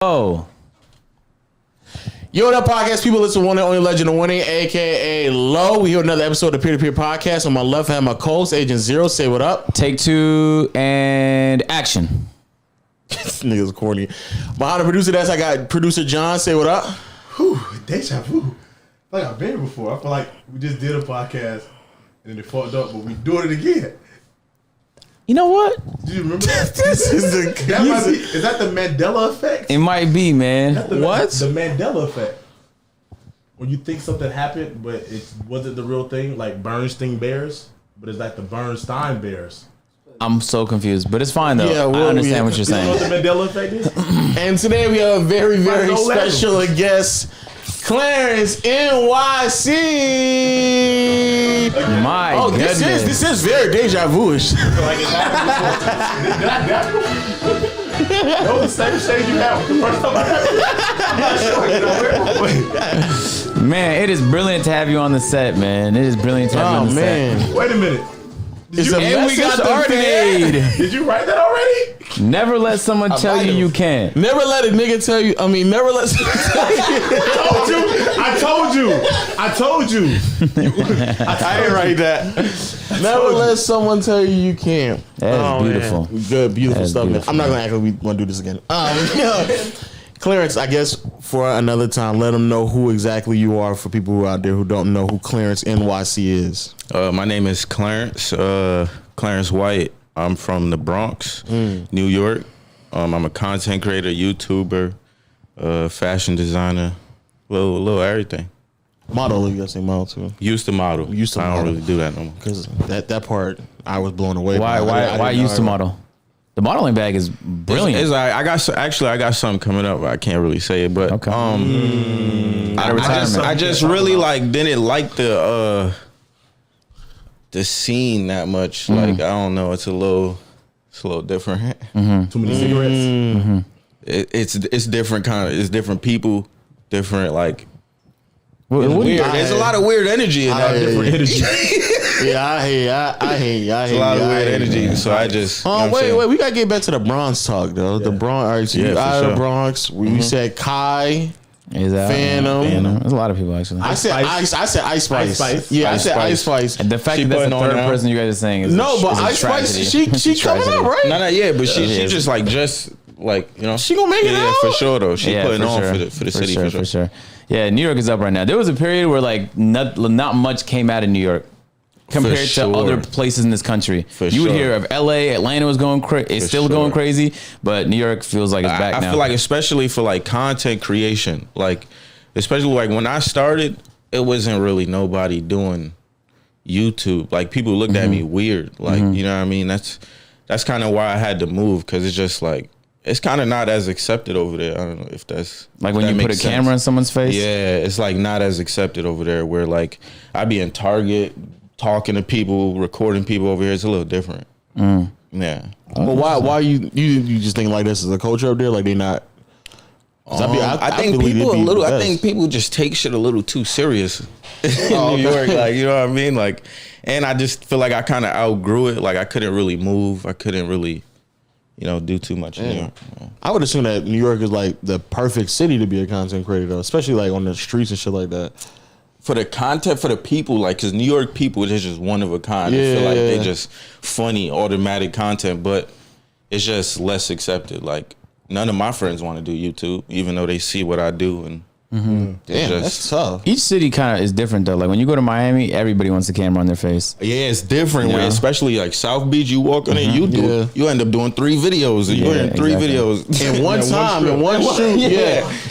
Oh. Yo, what up, podcast people? Listen, one and only legend of winning, aka Low. We here with another episode of Peer to Peer Podcast. On my left, I have my co-host, Agent Zero. Say what up. Take two and action. This nigga's corny. Behind the producer desk, I got producer John. Say what up. Whew, deja vu. Like I've been here before. I feel like we just did a podcast and then it fucked up, but we doing it again. You know what? Do you remember that? Is that the Mandela effect? It might be, man. What? The Mandela effect. When you think something happened, but it wasn't the real thing, like Bernstein Bears, but it's like the Bernstein Bears. I'm so confused, but it's fine though. Yeah, well, I understand what you're You know what saying. the Mandela effect is? And today we have a very, very Go special guest, Clarence NYC. My Oh, goodness. this is very deja vu-ish. Like it's happened before. That was the same shade you had the first time I had it. Man, it is brilliant to have you on the set, man. It is brilliant to have you on the set. Wait a minute. It's a And we got the started. fade. Did you write that already? Never let someone tell might you have. you can't. Never let a nigga tell you. Never let. I told you. I didn't write that. Never let someone tell you can't. That is beautiful. Man. Good, beautiful That is stuff, beautiful, man. I'm not gonna act like we want to do this again. Clarence, I guess for another time, let them know who exactly you are for people who are out there who don't know who Clarence NYC is. My name is Clarence. Clarence White. I'm from the Bronx, New York. I'm a content creator, YouTuber, fashion designer, little everything. Model, you gotta say model too. Used to model. I don't really do that no more. Because that part I was blown away. Why used to model? The modeling bag is brilliant. It's like I got something coming up. I can't really say it, but Okay. I just really didn't like the scene that much. Like I don't know, it's a little different. Too many cigarettes. It's different it's different people, different What weird. There's a lot of weird energy in that. Different energy. Yeah, I hate. It's a lot of weird energy. So I just. Wait, we gotta get back to the Bronx talk though. The Bronx. All right, so you for out of the sure. Bronx. We said Kai. Is that Phantom. There's a lot of people actually. I said Ice Spice. Ice Spice. Yeah, Ice I said Spice. Ice Spice. And the fact She that that's the putting on third now. person you guys are saying is No, but is a Ice Spice, tragedy. she coming up, right? No, not yet, but she is. just She gonna make it yeah, out? for sure though. She putting for on sure. for the city for sure. Yeah, New York is up right now. There was a period where not much came out of New York compared to sure. other places in this country. For you would sure. hear of LA, Atlanta was going crazy. It's For still sure. going crazy, but New York feels like it's back I now. feel like especially for content creation, especially when I started, it wasn't really nobody doing YouTube. People looked at me weird. You know what I mean? That's kind of why I had to move, because it's just it's kind of not as accepted over there. I don't know if that's when you put a camera in someone's face. Yeah, it's not as accepted over there. Where I be in Target talking to people, recording people over here. It's a little different. Yeah. But why you just think this is a culture up there? They not. I think people just take shit a little too serious in New York. You know what I mean? And I just feel like I kind of outgrew it. I couldn't really move. I couldn't really, do too much in New York. I would assume that New York is the perfect city to be a content creator, though, especially on the streets and shit like that. For the content, for the people, because New York people, they're just one of a kind. I feel they're just funny, automatic content, but it's just less accepted. None of my friends want to do YouTube, even though they see what I do, and Damn, that's tough. Each city kind of is different though. When you go to Miami, everybody wants a camera on their face. yeah, it's different. Yeah. Especially South Beach, you walk on it, you end up doing 3 videos. You're in 3 videos In one time, in one shoot,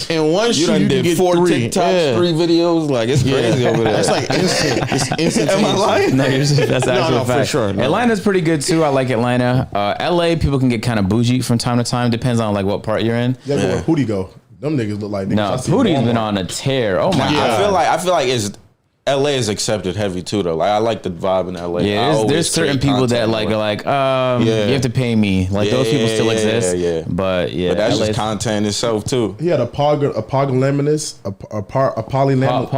in one You shoot, done you did can get 4 3. TikToks, 3 videos. It's crazy over there. That's instant. It's instant. Am I lying? No, that's actual for fact. sure. No. Atlanta's pretty good too. I like Atlanta. LA, people can get kind of bougie from time to time. Depends on what part you're in. Yeah, but where Hootie go? Them niggas look like niggas. No, I see Pootie's Walmart. been on a tear. Oh my god. I feel like it's LA is accepted heavy too though. I like the vibe in LA. Yeah, there's certain people that you have to pay me. Those people still exist. Yeah. But that's LA's just content itself too. He had a polyamorous, a polyamorous.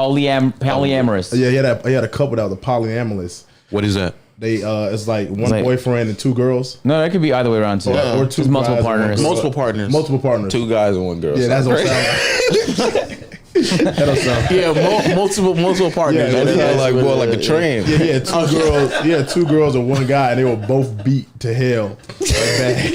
polyamorous. Yeah, he had a couple that was a polyamorous. What is that? They it's like one like- boyfriend and two girls. No, that could be either way around too. Or two Just multiple guys and partners. one girl. Multiple partners. Two guys and one girl. Yeah, that's what that don't sound. Yeah, multiple partners. Yeah, That's yeah, like what boy, it like a is. train. Yeah, two girls. Yeah, two girls and one guy, and they were both beat to hell. Like bad.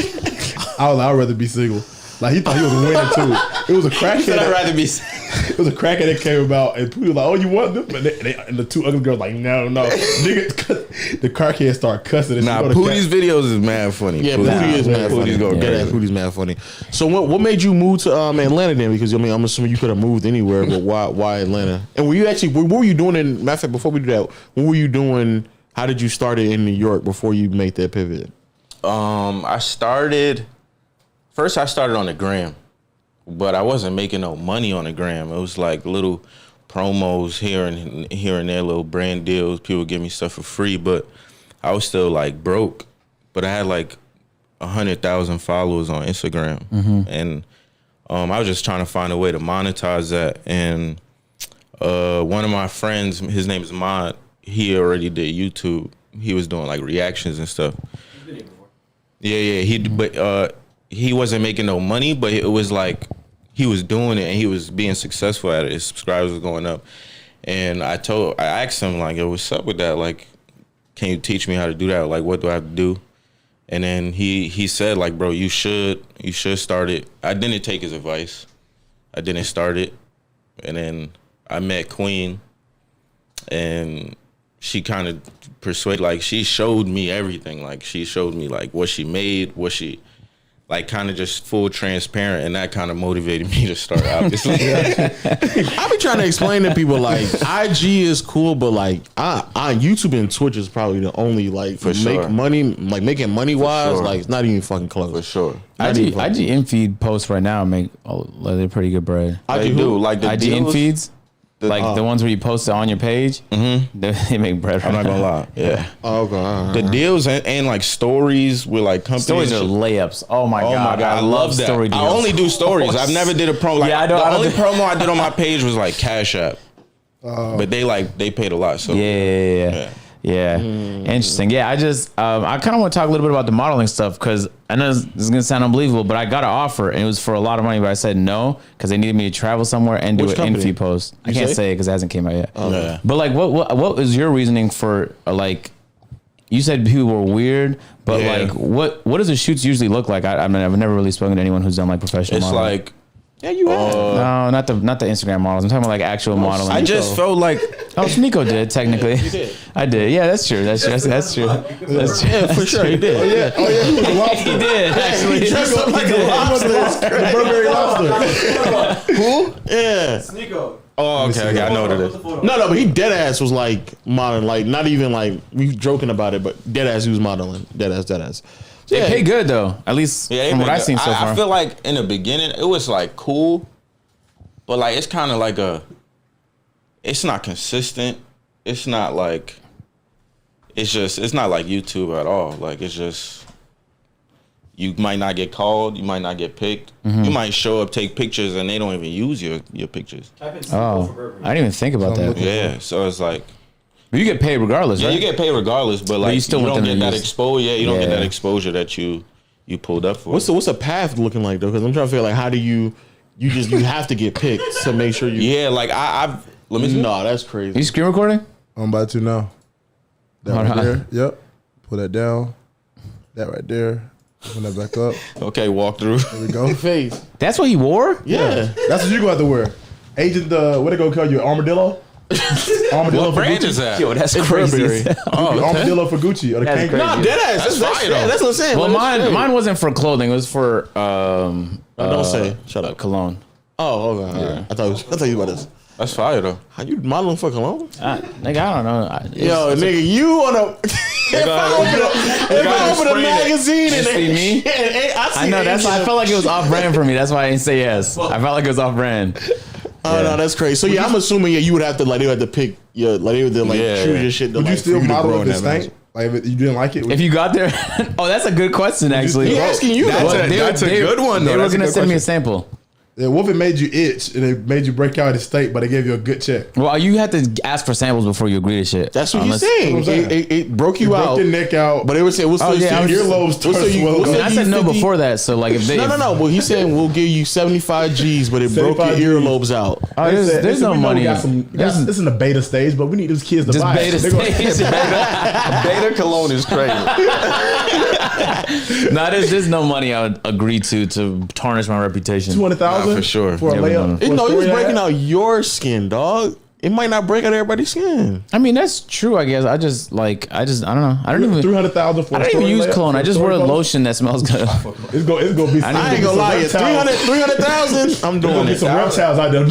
I was like, I'd rather be single. Like he thought he was winning too. It was a crackhead. I'd rather be. It was a crackhead that came about, and people was like, "Oh, you want them?" And the two other girls like, "No, no." Nigga, the crackhead started cussing. And Nah, she go to Pootie's videos is mad funny. Yeah, Pootie is mad funny. Pootie's go crazy. Pootie's mad funny. So what made you move to Atlanta then? Because I mean, I'm assuming you could have moved anywhere, but why Atlanta? And were you actually what were you doing in? Matter of fact, before we do that, what were you doing? How did you start it in New York before you made that pivot? I started on the gram, but I wasn't making no money on the gram. It was like little promos here and there, little brand deals. People give me stuff for free, but I was still like broke. But I had like 100,000 followers on Instagram, and I was just trying to find a way to monetize that. And one of my friends, his name is Mod. He already did YouTube. He was doing like reactions and stuff. Yeah. But he wasn't making no money, but it was like he was doing it and he was being successful at it. His subscribers was going up. And I asked him like, yo, what's up with that? Like, can you teach me how to do that? Like, what do I have to do? And then he said like, bro, you should start it. I didn't take his advice. I didn't start it. And then I met Queen, and she kind of persuaded, like she showed me everything. Like she showed me like what she made, what she, like kind of just full transparent, and that kind of motivated me to start, obviously. I be trying to explain to people like IG is cool, but like on YouTube and Twitch is probably the only like For make sure. money, like making money wise, sure. like it's not even fucking close. For sure. IG in feed posts right now make they're pretty good bread. They do. Like the IG in deals, feeds, like the ones where you post it on your page, they make bread. I'm not gonna lie. Yeah. Oh, okay, all right. The deals and like stories with like companies. Stories are layups. Oh my god! I love that. story deals. I only do stories. I've never did a promo. Like, Yeah, I know. The only promo I did on my page was like Cash App. But they paid a lot. So Yeah. Interesting. Yeah, I kind of want to talk a little bit about the modeling stuff, because I know this is gonna sound unbelievable, but I got an offer and it was for a lot of money, but I said no because they needed me to travel somewhere and do Which an company? in-feed post. I can't say it because it hasn't came out yet. Yeah. But like, what was your reasoning for like? You said people were weird, but Yeah. like, what does the shoots usually look like? I mean, I've never really spoken to anyone who's done like professional. It's modeling. like Yeah, you have. No, not the Instagram models. I'm talking about like actual modeling. I just felt like Oh, Sneeko did technically. You did. I did. Yeah, that's true. That's true. That's true. That's true. Yeah, for sure, he did. Oh yeah, he was a lobster. He did actually. He dressed up like a lobster. The Burberry lobster. Who? Yeah. Sneeko. oh okay, I know what it is. No, but he dead ass was like modeling, like not even like we joking about it, but dead ass he was modeling, dead ass. They pay good though. At least Yeah, from what I've seen so far. I feel like in the beginning it was like cool, but like it's kind of like it's not consistent. It's not like, it's not like YouTube at all. Like it's just, you might not get called, you might not get picked. You might show up, take pictures, and they don't even use your pictures. Type in Sneeko for Oh, Burberry. I didn't even think about that. Yeah, so it's like, But you get paid regardless, yeah, right? you get paid regardless, but like you you, still want don't them to get that use- exposure. Yeah, you don't get Yeah. that exposure that you pulled up for. What's the path looking like though? Because I'm trying to figure like how do you have to get picked to make sure you. Yeah, like I've let me see. No, that's Are crazy. you screen recording? I'm about to now. That Hold right on. there. Yep. Pull that down. That right there. Open that back up. Okay, walk through. There we go. Face. That's what he wore? Yeah. That's what you gonna have to wear. Agent, what they gonna call you? Armadillo? Armadillo What for brand Gucci? is that? Yo, that's It's crazy. Burberry. as hell. Oh, Armadillo for Gucci. Or the That's kangaroo. crazy. No, dead ass. That's fire, yeah, though. that's what I'm saying. Well, Like, mine wasn't for clothing. It was for don't say. Shut up. cologne. Oh, okay. All right. I thought you about this. That's fire though. How you modeling for cologne? Nigga, I don't know. Yo, nigga, you on a. If I open a magazine and see me? I know that's why I felt like it was off brand for me. That's why I didn't say yes. I felt like it was off brand. Oh no, that's crazy. So yeah, I'm assuming you would have to like they would have to pick your like they would like Yeah. choose your shit. To, Would you like, still for to model grow if in it that magazine. stank? Like if you didn't like it? If you got there, oh, that's a good question actually. He asking you. That's though. a good one, They though. were That's a gonna good send me a question. sample. Yeah, what if it made you itch and it made you break out of state, but they gave you a good check? Well, you had to ask for samples before you agree to shit. That's what he's saying. That's what I'm saying. It broke you Broke out. your neck out. But they were saying, we'll still yeah, I was your just- earlobes. I said no before that. So like, if they No. Well, he's saying we'll give you 75 G's, but it broke your 75 Gs. earlobes out. Oh, there's no money. This is in the beta stage, but we need these kids to Just buy beta it. They're gonna- stage. Beta cologne is crazy. No, there's no money I would agree to tarnish my reputation. 200,000 Nah, for sure. for a Yeah, layup. for a No, he was story breaking ad? out your skin, dog. It might not break out everybody's skin. I mean, that's true. I guess I don't know. I don't even. 300,000 for I a don't even story use layup, cologne. for I a just story wear a post? lotion that smells good. It's gonna be. I ain't gonna lie, you 300,000. I'm doing Get it. some reptiles out there.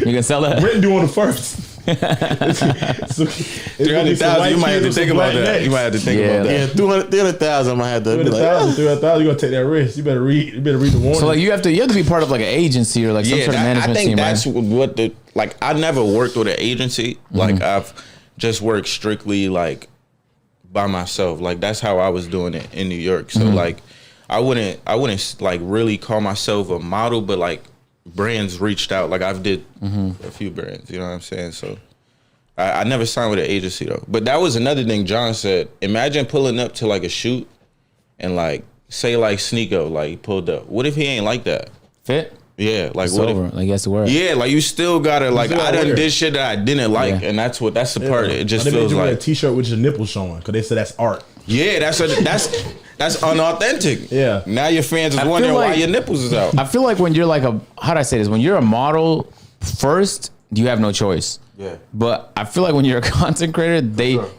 You can sell that. Brent doing it first. 300,000. You might have to think about that. You might have to think Yeah. about that. Yeah, 300,000. I might have to be like, 300,000. You gonna take that risk? You better read. You better read the warning. So like you have to be part of like an agency or like some sort of I management think team, that's right? what the like. I never worked with an agency. Mm-hmm. Like I've just worked strictly like by myself. Like that's how I was doing it in New York. So like I wouldn't like really call myself a model, but like brands reached out. Like I've did a few brands. You know what I'm saying? So. I never signed with an agency though. But that was another thing John said. Imagine pulling up to like a shoot and like say like Sneeko like pulled up. What if he ain't like that? Fit. Yeah, like It's what over. if, Like you have to wear it. yeah, like you still gotta like still I gotta done wear it. did shit that I didn't like, Yeah. and that's the part. It just They made feels you wear a like t-shirt with your nipples showing because they said that's art. yeah, that's unauthentic. Yeah. Now your fans is I feel wondering why like- your nipples is out. I feel like when you're like how do I say this? When you're a model first, you have no choice. Yeah. But I feel like when you're a content creator,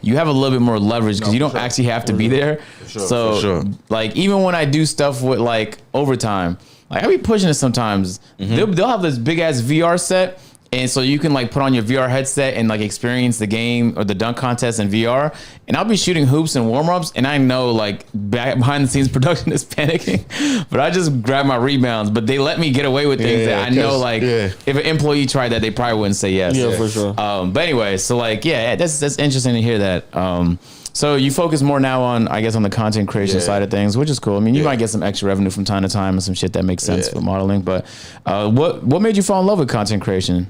you have a little bit more leverage because you don't actually have to be there. So For sure. like even when I do stuff with like overtime, like I be pushing it sometimes. They'll have this big ass VR set. And so you can like put on your VR headset and like experience the game or the dunk contest in VR. And I'll be shooting hoops and warm-ups and I know like behind the scenes production is panicking, but I just grab my rebounds. But they let me get away with things Yeah, that I know 'cause- like yeah. if an employee tried that, they probably wouldn't say yes. Yeah, for sure. But anyway, so like, yeah, that's interesting to hear that. So you focus more now on, I guess, on the content creation Yeah. side of things, which is cool. I mean, you might get some extra revenue from time to time and some shit that makes sense Yeah. for modeling. But what made you fall in love with content creation?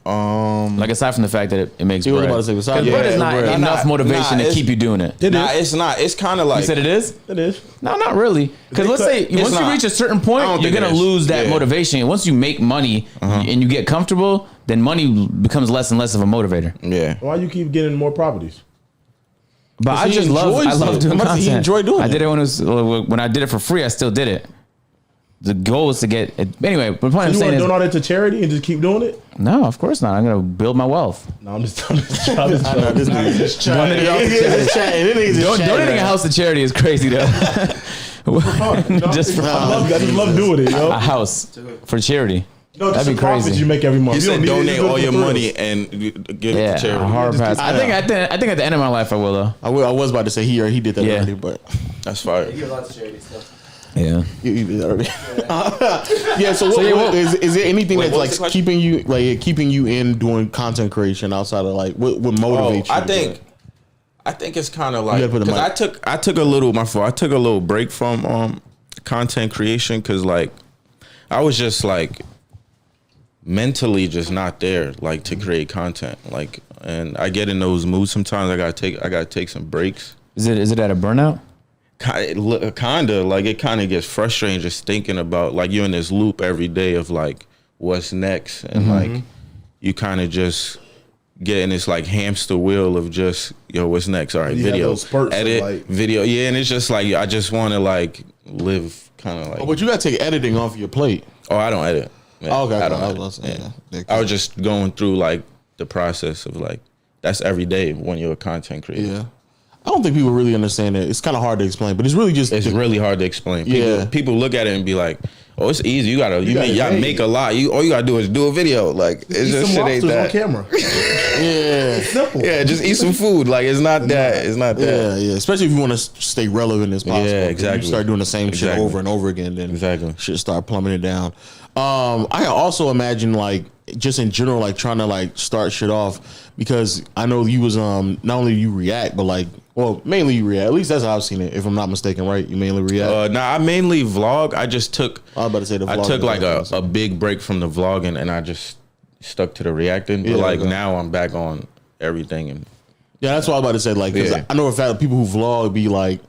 Like aside from the fact that it makes You was bread. about to say, besides 'Cause that, bread is yeah, not bread. enough Nah, motivation to it's- keep you doing it. Nah, it's not. It's kind of like You said it is? It is. No, not really. Because let's say It's once you not. reach a certain I point, don't you're think gonna it is. lose that Yeah. motivation. Once you make money and you get comfortable, then money becomes less and less of a motivator. yeah. Why you keep getting more properties? But I he just love enjoys doing it. How much content. he enjoy doing I it? did it when I did it for free. I still did it. The goal is to get it. Anyway, the point I'm You saying want to is donate it to charity and just keep doing it? no, of course not. I'm gonna build my wealth. No, I'm just joking. This nigga just Donating a house to charity is crazy though. just for I just love doing it, yo. a house for charity. No, That'd just be the profits crazy. you make every month. You don't said need it, donate just do it all for your thrills. money and give it Yeah, to charity. a hard pass. keep- I think at the end of my life I will though. I was about to say he did that Yeah. already, but That's fire. Give lots of charity stuff. Yeah. you did that already. Yeah. So what is there anything Wait, that's what was the like question? keeping you in doing content creation outside of like what motivates you? I to do think it? it's kind of like gotta put the because I took a little break from content creation because like I was just like mentally just not there like to create content like, and I get in those moods sometimes. I gotta take some breaks. Is it at a burnout? Kinda like it kind of gets frustrating just thinking about like you're in this loop every day of like what's next and like you kind of just get in this like hamster wheel of just what's next, all right, You have video those spurts of, edit like- video, yeah, and it's just like I just want to like live kind of like But you gotta take editing off your plate. I don't edit. Yeah, Oh, okay, I don't I edit. was saying, Yeah. yeah. I was just going through like the process of like that's every day when you're a content creator. Yeah. I don't think people really understand it. It's kind of hard to explain, but it's really just It's really hard to explain. Yeah. People look at it and be like, "Oh, it's easy. You gotta gotta make a lot. All you gotta do is do a video. Like it's Eat just some shit ain't lobsters on that. camera. yeah. Simple. Yeah, just eat some food. Like it's not that. It's not that. Yeah, yeah. Especially if you want to stay relevant as possible. Yeah, If exactly. you start doing the same shit Exactly. over and over again, then Exactly. shit start plummeting down. I can also imagine like just in general, like trying to like start shit off? Because I know you was not only you react, but like, well, mainly you react. At least that's how I've seen it. If I'm not mistaken, right? You mainly react. Nah, I mainly vlog. I just took. I was about to say the vlog. I took like a big break from the vlogging, and I just stuck to the reacting. But like now I'm back on everything. And yeah, that's what I was about to say. Like, cause I know in fact people who vlog be like.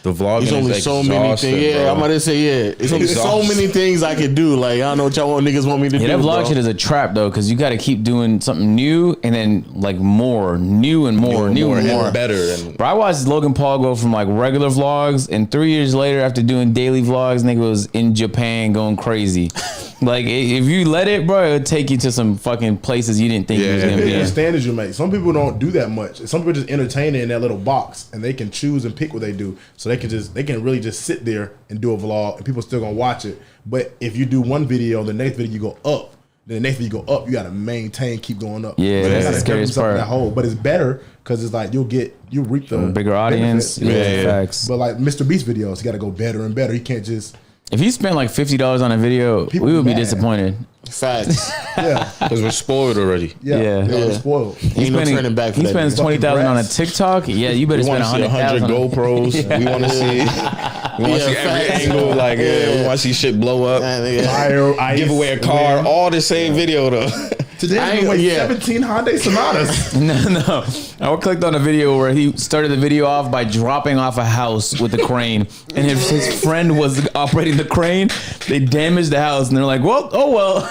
The vlogging There's only is so many things. Yeah, bro. I'm about to say, yeah. It's only so many things I could do. Like, I don't know what y'all niggas want me to do. Yeah, that vlog bro. shit is a trap though, because you got to keep doing something new and then like more, new and more. and better. And Bro, I watched Logan Paul go from like regular vlogs, and 3 years later, after doing daily vlogs, nigga was in Japan going crazy. Like, if you let it, bro, it'll take you to some fucking places you didn't think you was gonna be. The standards you make. Some people don't do that much. Some people just entertain it in that little box, and they can choose and pick what they do. So they can really just sit there and do a vlog, and people still gonna watch it. But if you do one video, the next video you go up. Then the next video you go up, you gotta maintain, keep going up. Yeah, but that's you the gotta scariest yourself in part. That hole. But it's better because it's like you reap the Bigger audience. benefits. Yeah, facts. But like Mr. Beast videos, you gotta go better and better. He can't just If you spent like $50 on a video, People we would be mad. disappointed. Facts. because we're spoiled already. Yeah. yeah. Spoiled. Ain't no turning back for He that. spends nigga. $20,000 on a Congrats. TikTok. Yeah, you better We want spend to see 100 $100,000. GoPros. We want to see. We want to see every facts. angle. Like, we want to see shit blow up. Give away a car. All the same video though. Today I I ain't- like yeah. 17 Hyundai Sonatas. No. I clicked on a video where he started the video off by dropping off a house with a crane, and if his friend was operating the crane, they damaged the house, and they're like, "Well, oh well."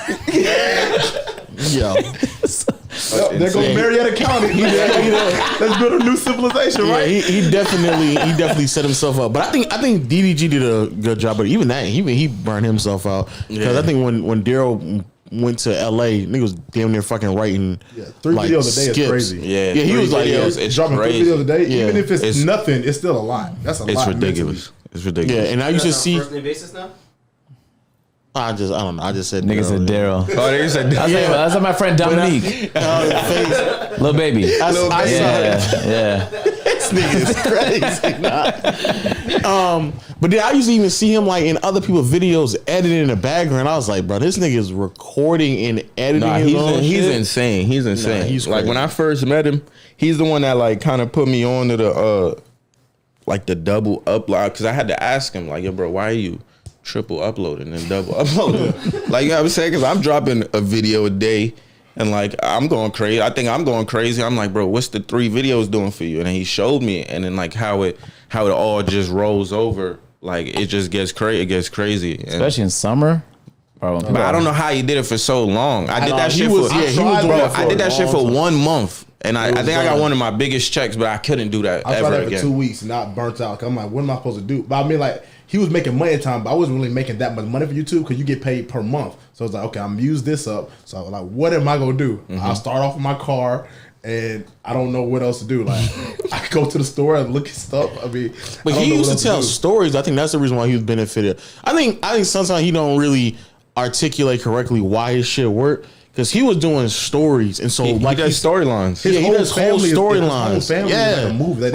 Yo. They're going to Marietta County. Let's build a new civilization, Yeah, right? he definitely set himself up. But I think DDG did a good job. But even that, he burned himself out. Because I think when Daryl went to LA, nigga was damn near fucking writing. Yeah, 3 videos a day is crazy. Yeah, he was like, videos, it's Dropping crazy. 3 videos a day, Yeah. even if it's It's- nothing, it's still a lot. That's a lot. It's mentally. ridiculous. It's yeah, ridiculous. and I used to see. First name basis now? I don't know. I just said Nigga said Daryl. Oh, they said That's like my friend Dominique, little baby. Yeah. This nigga is crazy. But then I used to even see him like in other people's videos editing in the background. I was like, bro, this nigga is recording and editing his own he's shit. insane. He's insane. he's like crazy. when I first met him, he's the one that like kind of put me on to the like the double upload, because I had to ask him like, yo, bro, why are you triple uploading and double uploading? Like, you know what I'm saying? Because I'm dropping a video a day. And like, I'm going crazy. I think I'm going crazy. I'm like, bro, what's the 3 videos doing for you? And then he showed me, and then like how it all just rolls over. Like it just gets crazy. It gets crazy. And, Especially in summer. but I don't know how he did it for so long. I did that shit for. he was tried doing that that I did that shit for 1 month, and I think I got done. one of my biggest checks, but I couldn't do that I tried ever that for again. 2 weeks, not burnt out. 'Cause I'm like, what am I supposed to do? But I mean, like, he was making money at the time, but I wasn't really making that much money for YouTube because you get paid per month. So I was like, okay, I'm use this up. So I was like, what am I gonna do? I'll start off with my car, and I don't know what else to do. Like, I could go to the store and look at stuff. I mean, But I don't he know used what to else tell do. stories. I think that's the reason why he was benefited. I think sometimes he don't really articulate correctly why his shit worked, because he was doing stories, and so He like does storylines. Yeah, he does whole storylines. His whole family Yeah. is like a movie.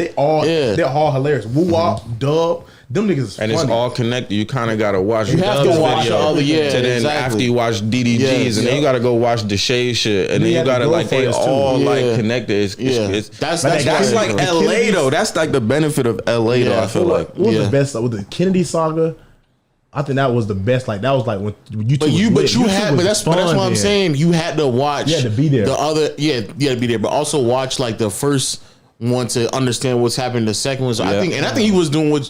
They're all hilarious. Woo Wop, Dub, them niggas is And funny. it's all connected. You kind of got to watch. You have Dub's to watch video the other- yeah, to then exactly. after you watch DDGs, Yes, and then you got to go watch the Shade shit, and then you you have to got to go like for they this, too. all Yeah. like connected. It's that's But that's why- like the LA Kennedys- though. That's like the benefit of LA though. Yeah, I feel like. What was Yeah. the best with the Kennedy saga? I think that was the best. Like that was like when YouTube. But was lit. YouTube had, was but that's what fun I'm then. saying. You had to watch. You had to be there. The other, you had to be there, but also watch like the first one to understand what's happening. The second one, so I think he was doing what.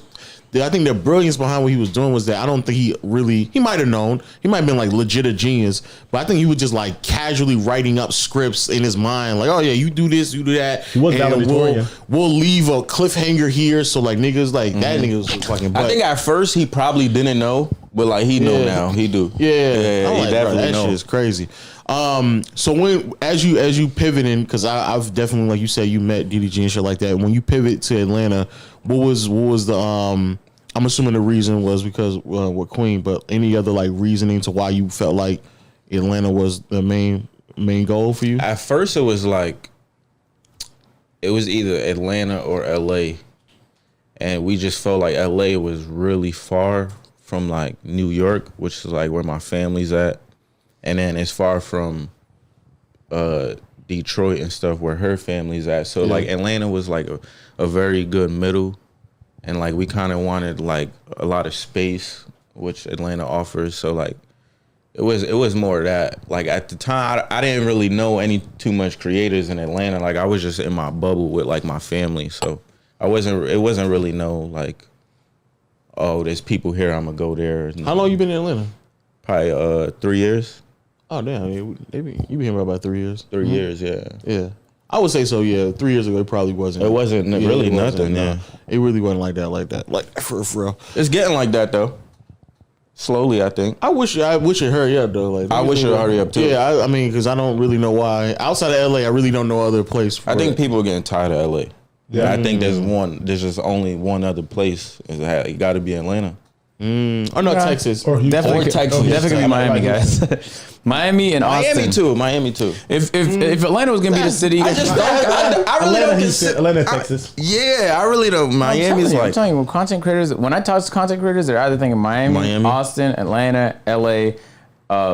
I think the brilliance behind what he was doing was that I don't think he might have known. He might have been like legit a genius, but I think he was just like casually writing up scripts in his mind, like, oh yeah, you do this, you do that. He was and valedictorian. we'll leave a cliffhanger here, so like niggas like that nigga was fucking. I think at first he probably didn't know, but like he know Yeah. now. He do. Yeah, I'm he like, bro, definitely that know. shit is crazy. So when as you pivoting, because I've definitely, like you said, you met DDG and shit like that. When you pivot to Atlanta, what was the I'm assuming the reason was because with Queen, but any other like reasoning to why you felt like Atlanta was the main goal for you? At first, it was like it was either Atlanta or LA, and we just felt like LA was really far from like New York, which is like where my family's at, and then it's far from Detroit and stuff where her family's at. So like Atlanta was like a very good middle, and like we kind of wanted like a lot of space, which Atlanta offers. So like it was more of that. Like at the time, I didn't really know too much creators in Atlanta. Like I was just in my bubble with like my family. So it wasn't really no like, oh, there's people here, I'm gonna go there. How long you been in Atlanta? Probably 3 years. Oh damn, you been here about 3 years. 3 years, yeah. Yeah, I would say so. Yeah, 3 years ago it probably wasn't. It wasn't really nothing. Yeah, it really wasn't like that. Like for real. It's getting like that though. Slowly, I think. I wish it hurry up though. Like I wish it hurry up too. Yeah, I mean, because I don't really know why. Outside of LA, I really don't know other place. I think people are getting tired of LA. Yeah, I think there's just only one other place. It got to be Atlanta. Oh no, Texas. Or Definitely, Texas. definitely gonna be Miami, guys. Miami and Austin. Miami too. If Atlanta was gonna be the city, I really don't consider Atlanta, Texas. Yeah, I really don't. Miami's I'm like telling you, when content creators, when I talk to content creators, they're either thinking Miami, Austin, Atlanta, LA.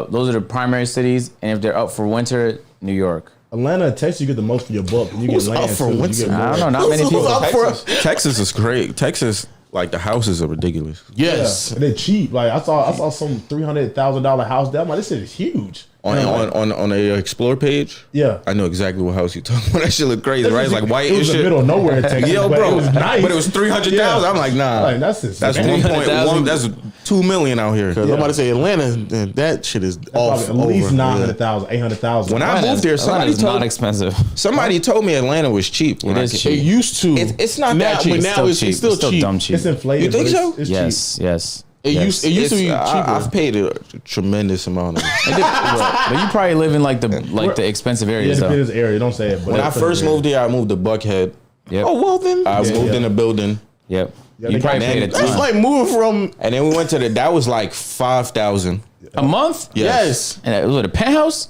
Those are the primary cities, and if they're up for winter, New York. Atlanta and Texas, you get the most for your buck. You get land up for too. winter? You get I more. don't know, not many people. Texas is great. Texas, like the houses are ridiculous. Yes, And they're cheap. Like I saw some $300,000 house there. I'm like, this shit is huge. On a Explore page, Yeah. I know exactly what house you talking about. That shit look crazy, right? It's like white It and was the shit. middle of nowhere in Texas. Yo, but bro, it was nice. but it was 300,000. Yeah. I'm like, nah, Like, that's insane. that's 1.1. That's 2 million out here. because I'm about to say Atlanta. That shit is off. Probably at least over. 900,000, 800,000. When I moved there, Atlanta's not expensive. somebody told me Atlanta was cheap. When It I is came. cheap. It used to. It's not now, that cheap. But It's now still it's cheap. still cheap. dumb cheap. It's inflated. You think but so? It's Yes, cheap. yes. It used to be cheaper. I've paid a tremendous amount of it. But you probably live in like the expensive Yeah, areas it though. depends area. Don't say it. But When I that's first pretty moved here, I moved to Buckhead. Yep. Oh well then. I moved in a building, Yep. Yeah, You they probably got- paid a That's ton. like moving from and then we went to that was like 5,000. A month? yes. And it was a penthouse?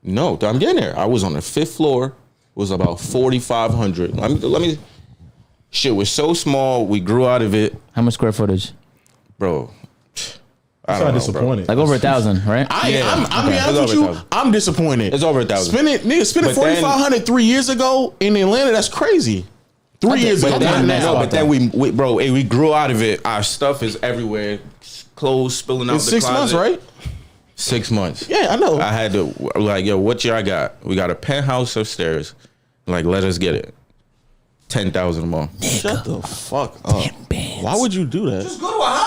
No, I'm getting there. I was on the 5th floor. It was about 4,500. Let me. Shit was so small. We grew out of it, How much square footage? bro. I I'm don't know, bro. disappointed. Like over 1,000, right? I'm be It's honest over with you. 1,000. I'm disappointed. It's over 1,000. Spending But then- 4,500 3 years ago in Atlanta. That's crazy. 3 years ago. but then- not now. No, but then we grew out of it. Our stuff is everywhere. Clothes spilling out It's the 6 closet. months, right? 6 months. Yeah, I know. I had to like, yo, what y'all got? We got a penthouse upstairs. Like, let us get it. 10,000 a month. Shut the fuck up. Why would you do that?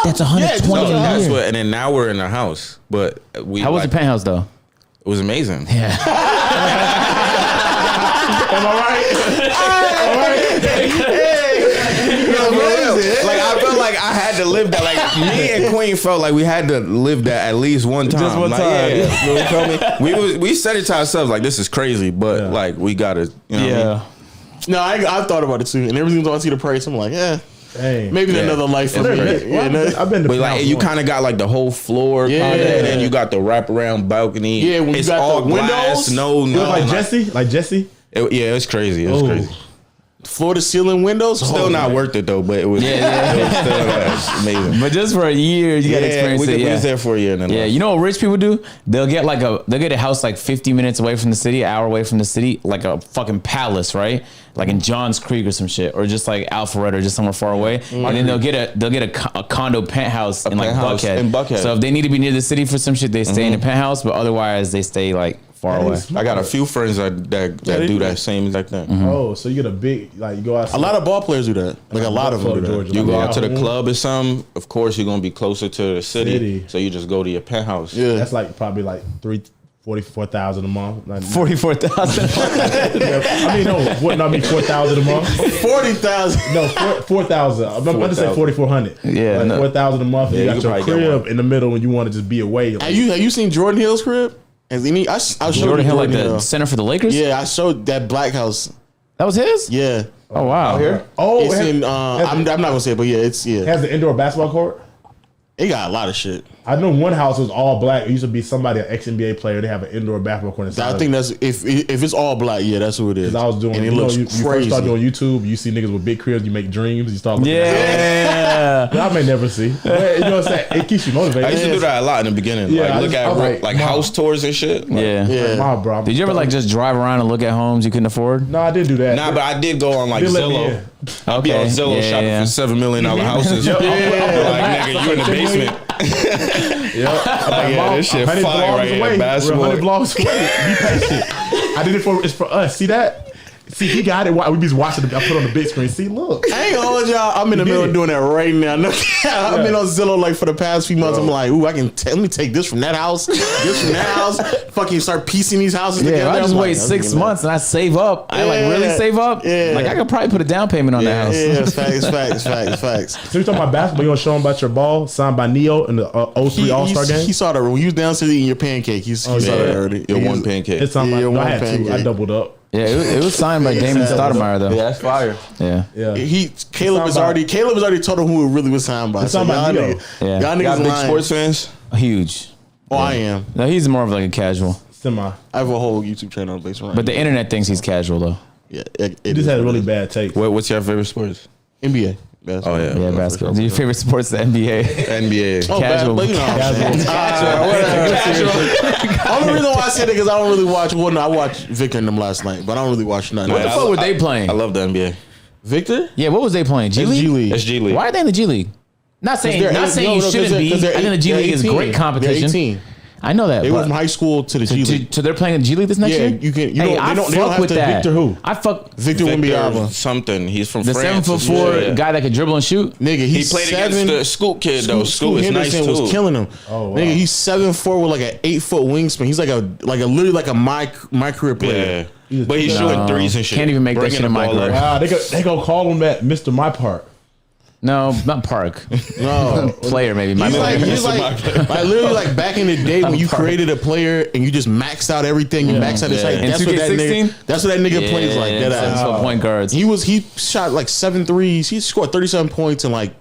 That's 120 Yeah, a That's year. what. And then now we're in a house, but we. How was the penthouse though? It was amazing. Yeah. Am I right? Like I felt like I had to live that. Like me and Queen felt like we had to live that at least one time. Just one Like, time. Yeah, you feel me? We said it to ourselves like this is crazy, but Yeah. like we gotta. You know what I mean? No, I've thought about it too. And every single time I see the price, I'm like, Dang. maybe Yeah. another life for It's me. crazy. Yeah, no. I've been to But like penthouse you once. kind of got like the whole floor, Yeah. kinda, and then you got the wraparound balcony. Yeah, when you it's got all the glass. windows. No, It no. was like Jesse? Like Jesse? Yeah, it's crazy. It was Oh. crazy. Floor to ceiling windows. Still not worth it though, but it was. Yeah. It was still amazing. But just for a year, you gotta experience we, it. we Yeah. was there for a year. And then Yeah, left. you know what rich people do? They'll get a house like 50 minutes away from the city, an hour away from the city, like a fucking palace, right? Like in Johns Creek or some shit, or just like Alpharetta or just somewhere far away. And then they'll get a condo penthouse in like penthouse Buckhead. in Buckhead. So if they need to be near the city for some shit, they stay in a penthouse, but otherwise they stay like far away. I got a few friends that do that same exact thing. Oh, so you get a big, like you go out. A lot of ball players do that. Like a lot of them do that. Georgia. You Like, go out to the yeah. club or something, of course you're gonna be closer to the city. City. So you just go to your penthouse. Yeah. That's like probably like 44,000 a month. Like, 44,000. I mean, no, wouldn't that be 4,000 a month? 40,000. No, 4,000. I'm about to say 4,400. Yeah, like no. 4,000 a month. Yeah, you you got could your probably get crib one. in the middle when you want to just be away. Like, Have you seen Jordan Hill's crib? Has any? I showed you Jordan Hill, like Jordan the Hill. center for the Lakers? Yeah, I showed that black house. That was his? Yeah. Oh, wow. oh, It's it has, in. I'm not gonna say it, but yeah, it's it has the indoor basketball court. It got a lot of shit. I know one house was all black. It used to be somebody, an ex-NBA player. They have an indoor basketball court inside. I think that's if it's all black, yeah, that's who it is. I was doing. and it you looks you crazy. first start doing YouTube. You see niggas with big cribs. You make dreams. You start looking Yeah. I may never see. But, you know what I'm saying? It keeps you motivated. I used to do that a lot in the beginning. Yeah, Like look I at like, house tours and shit. Like, Yeah. Yeah. My bro. Did you ever like just drive around and look at homes you couldn't afford? No, I did do that. Nah, but I did go on like They let me Zillow. in. I'll be on Zillow shopping for $7 million houses. Like nigga, you in the basement. Yeah, this shit fire right here. Basketball. 100 blocks away. Be patient. I did it it's for us. See that? See, he got it. We be watching. I put on the big screen. See, look. I ain't gonna hold y'all. I'm in the middle of doing that right now. No, I've been on Zillow like for the past few months. I'm like, ooh, let me take this from that house, this from that house. Fucking start piecing these houses Yeah, together. if I just I'm wait like, 6 months and I save up. I like Yeah. really save up. Yeah. Like I could probably put a down payment on that house. Yeah, facts. So you talking about basketball? You gonna show him about your ball signed by Neo in the 03 All-Star game? He saw that when you was downstairs eating your pancake. He saw that already. Your one pancake. It's on my. Yeah, No, I one had two. pancake. I doubled up. Yeah, it was signed by Damon Stoudemire though. that's fire. Yeah. Yeah. Caleb has already told him who it really was signed by. It's So signed by y'all Neo. niggas, Yeah. y'all Y'all niggas big lying. sports fans? Huge. Oh, I am. No, he's more of like a casual. Semi. I have a whole YouTube channel based around. But the internet thinks he's casual though. yeah, He just had a really bad take. What's your favorite sports? NBA. Oh yeah. Yeah, basketball. Your favorite sport's the NBA. NBA. Oh, Casual. but you know what I'm saying. Only reason why I said it because I don't really watch. Well, no, I watched Victor and them last night, but I don't really watch nothing. What the fuck were they playing? I love the NBA. Victor? Yeah, what was they playing? G It's League? G League. It's G League. Why are they in the G League? Not saying They're- not saying you no, shouldn't be. I they're think the G they're League is 18. great competition. They're 18. I know that. They but went from high school to the G League. so they're playing in the G League this next Yeah, year? you can. You Hey, don't, I they don't fuck have with to. that. Victor who? I fuck Victor Wembanyama. Something. He's from the France. 7'4" Yeah. guy that could dribble and shoot. Nigga, He he's played seven. against the Scoot kid though. Scoot is nice Henderson too. was killing him. Oh, wow. Nigga, he's 7'4" with like an 8-foot wingspan. He's like a literally like a my career player. Yeah. But he's shooting threes and shit. Can't even make that Bringing shit the in my ball up. career. Wow, they go call him that Mr. My Part. No, not Park. No. Player maybe. He's like Mr. literally like back in the day when you created a player and you just maxed out everything, you maxed out his height. In That's what that 2K16? nigga. That's what that nigga plays like. That ass. 7 point guards. He shot like 7 threes. He scored 37 points in like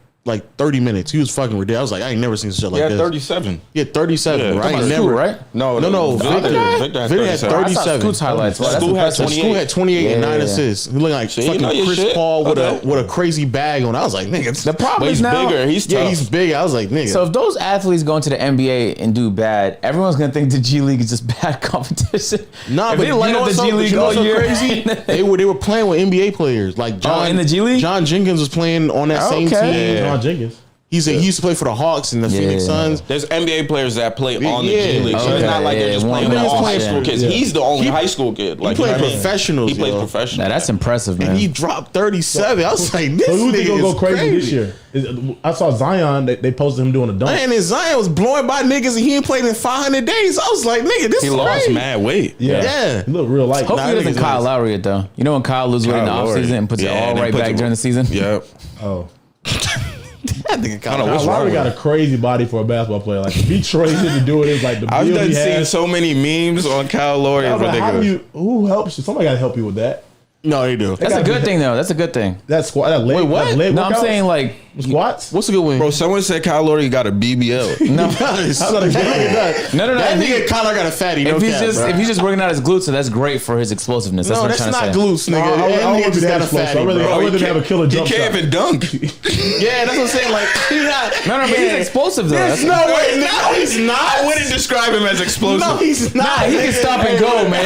30 minutes. He was fucking ridiculous. I was like, I ain't never seen shit like Yeah, this. 37. Yeah, 37. Yeah. Right? Talking about Never. Scoot, right? No, Victor. Victor Victor had 37. I saw 37. Scoot's highlights. Wow, that's Scoot had impressive. 28. Scoot had 28 and 9 Yeah. assists. He looked like See, you know fucking your Chris shit. Paul with Okay. a crazy bag on. I was like, nigga. The problem But is he's now, bigger. He's tough. Yeah, he's big. I was like, nigga. so if those athletes go into the NBA and do bad, everyone's gonna think the G League is just bad competition. Nah, if but they you light know up the what's G so- League you know all what's so year, crazy? they were playing with NBA players like John in the G League? John Jenkins was playing on that same Okay. team. John Jenkins. He used to play for the Hawks and the Phoenix Suns. There's NBA players that play on the Yeah. G League. So Okay, it's not like yeah, they're just one playing with of all those high players. school kids. Yeah. He's the only high school kid. Like, played you know what I mean? professionals, He plays yo. professional. Nah, that's impressive, man. And he dropped 37. I was like, this So who think nigga gonna go is crazy this year? I saw Zion. They posted him doing a dunk. Man, and Zion was blowing by niggas and he ain't played in 500 days. I was like, nigga, this He is lost crazy. mad weight. Yeah. He look real light. Hopefully Nah, he doesn't niggas Kyle nice. Lowry it though. You know when Kyle loses weight in the Kyle Lowry. offseason and puts it Yeah, all and then right puts back it- during the season? Yep. Oh, That nigga I don't know what's Kyle wrong Lowry with got him. a crazy body for a basketball player. Like if he traded to do it, it's like the I've build done he seen has. so many memes on Kyle Lowry. I was like, how do Ridiculous. who helps you? Somebody got to help you with that. No, they do. That's a good thing though. That's a good thing. That squat, that leg, Wait, what? that leg No, I'm workouts? saying like squats. What's a good win? Bro, someone said Kyle Lowry got a BBL. no, Nice. That's not a good thing. no. That If he- nigga Kyler got a fatty. No if he's cap, just bro. if he's just working out his glutes, so that's great for his explosiveness. That's No, what that's I'm trying not to say. glutes, No, nigga. I That wouldn't nigga be just that got a explosive. fatty, I'd rather- bro. I'd He rather have a killer He jump can't shot. even dunk. Yeah, that's what I'm saying. Like, he's not. No, but he's explosive though. There's That's- no way. No, he's not. I wouldn't describe him as explosive. No, he's not. Nah, he can stop and go, man.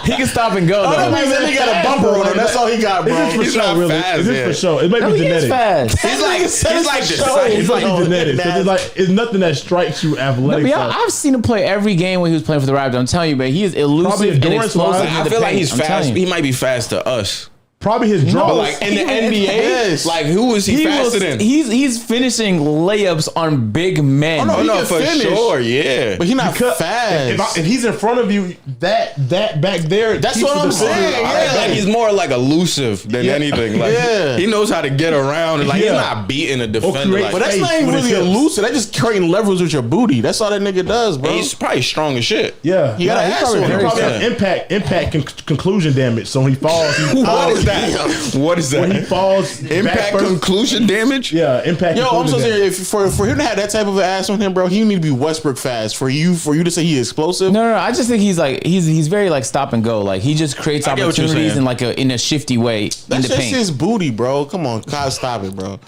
He can stop and go Oh, that though. means that nigga got a bumper on him. That's all he got, bro. Is this for He's show, not really? fast, Is this yeah. for show? It may No, be he is genetic. fast. He's like nigga said he's it's like for the show. second. It's He's like like genetics. nasty. It's like it's nothing that strikes you athletic. But yeah, stuff. I've seen him play every game when he was playing for the Raptors. I'm telling you, man, he is elusive Probably and endurance-wise, explosive. in I the feel like paint. he's I'm fast. telling you. He might be fast to us. Probably his draw. But like in the NBA, Yes. like who is he faster than? He's finishing layups on big men. Oh, no, Oh he no, can for finish. sure, yeah. But he's not Because fast. if he's in front of you, that back there. That's keeps what the I'm defender saying, out. yeah. I think he's more like elusive than Yeah. anything. Like Yeah. he knows how to get around and like Yeah. he's not beating a defender. create Like, But that's Hey, not even with his really hips. elusive. That's just creating levels with your booty. That's all that nigga does, bro. and he's probably strong as shit. Yeah, He got an he ass probably, on he him. probably Yeah. has impact conclusion damage. So when he falls, he What is that that? What is when he that? falls, Impact back first. conclusion damage? Yeah, impact. Yo, I'm so conclusion damage. serious. For him to have that type of ass on him, bro, he need to be Westbrook fast. For you to say he's explosive. No. I just think he's like he's very like stop and go. Like he just creates I get what you're opportunities saying. in like in a shifty way in That's the just paint. his booty, bro. Come on, God, stop it, bro.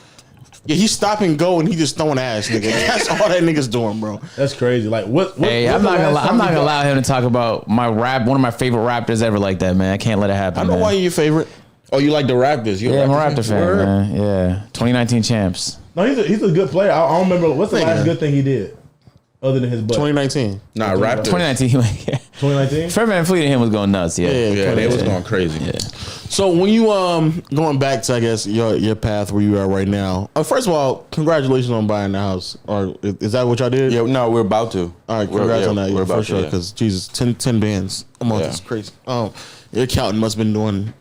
Yeah, he's stop and go and he just throwing ass, nigga. That's all that nigga's doing, bro. That's crazy. Like what? Hey, I'm not gonna allow him to talk about my one of my favorite Raptors ever like that, man. I can't let it happen. I know man. why you're your favorite. Oh, you like the Raptors? Yeah, I'm a Raptor fan, man. Yeah, 2019 champs. No, he's a good player. I don't remember what's the last good thing he did, other than his butt. 2019. Nah, Raptors. 2019, yeah. 2019. Fred VanVleet and him was going nuts. Yeah, Yeah, they was going crazy. Yeah. So when you going back to I guess your path where you are right now. First of all, congratulations on buying the house. Or is that what y'all did? Yeah, no, we're about to. All right, congrats on that. We're Yeah, for about sure. to. Because Jesus, 10 bands a month Yeah. is crazy. Your accountant must have been doing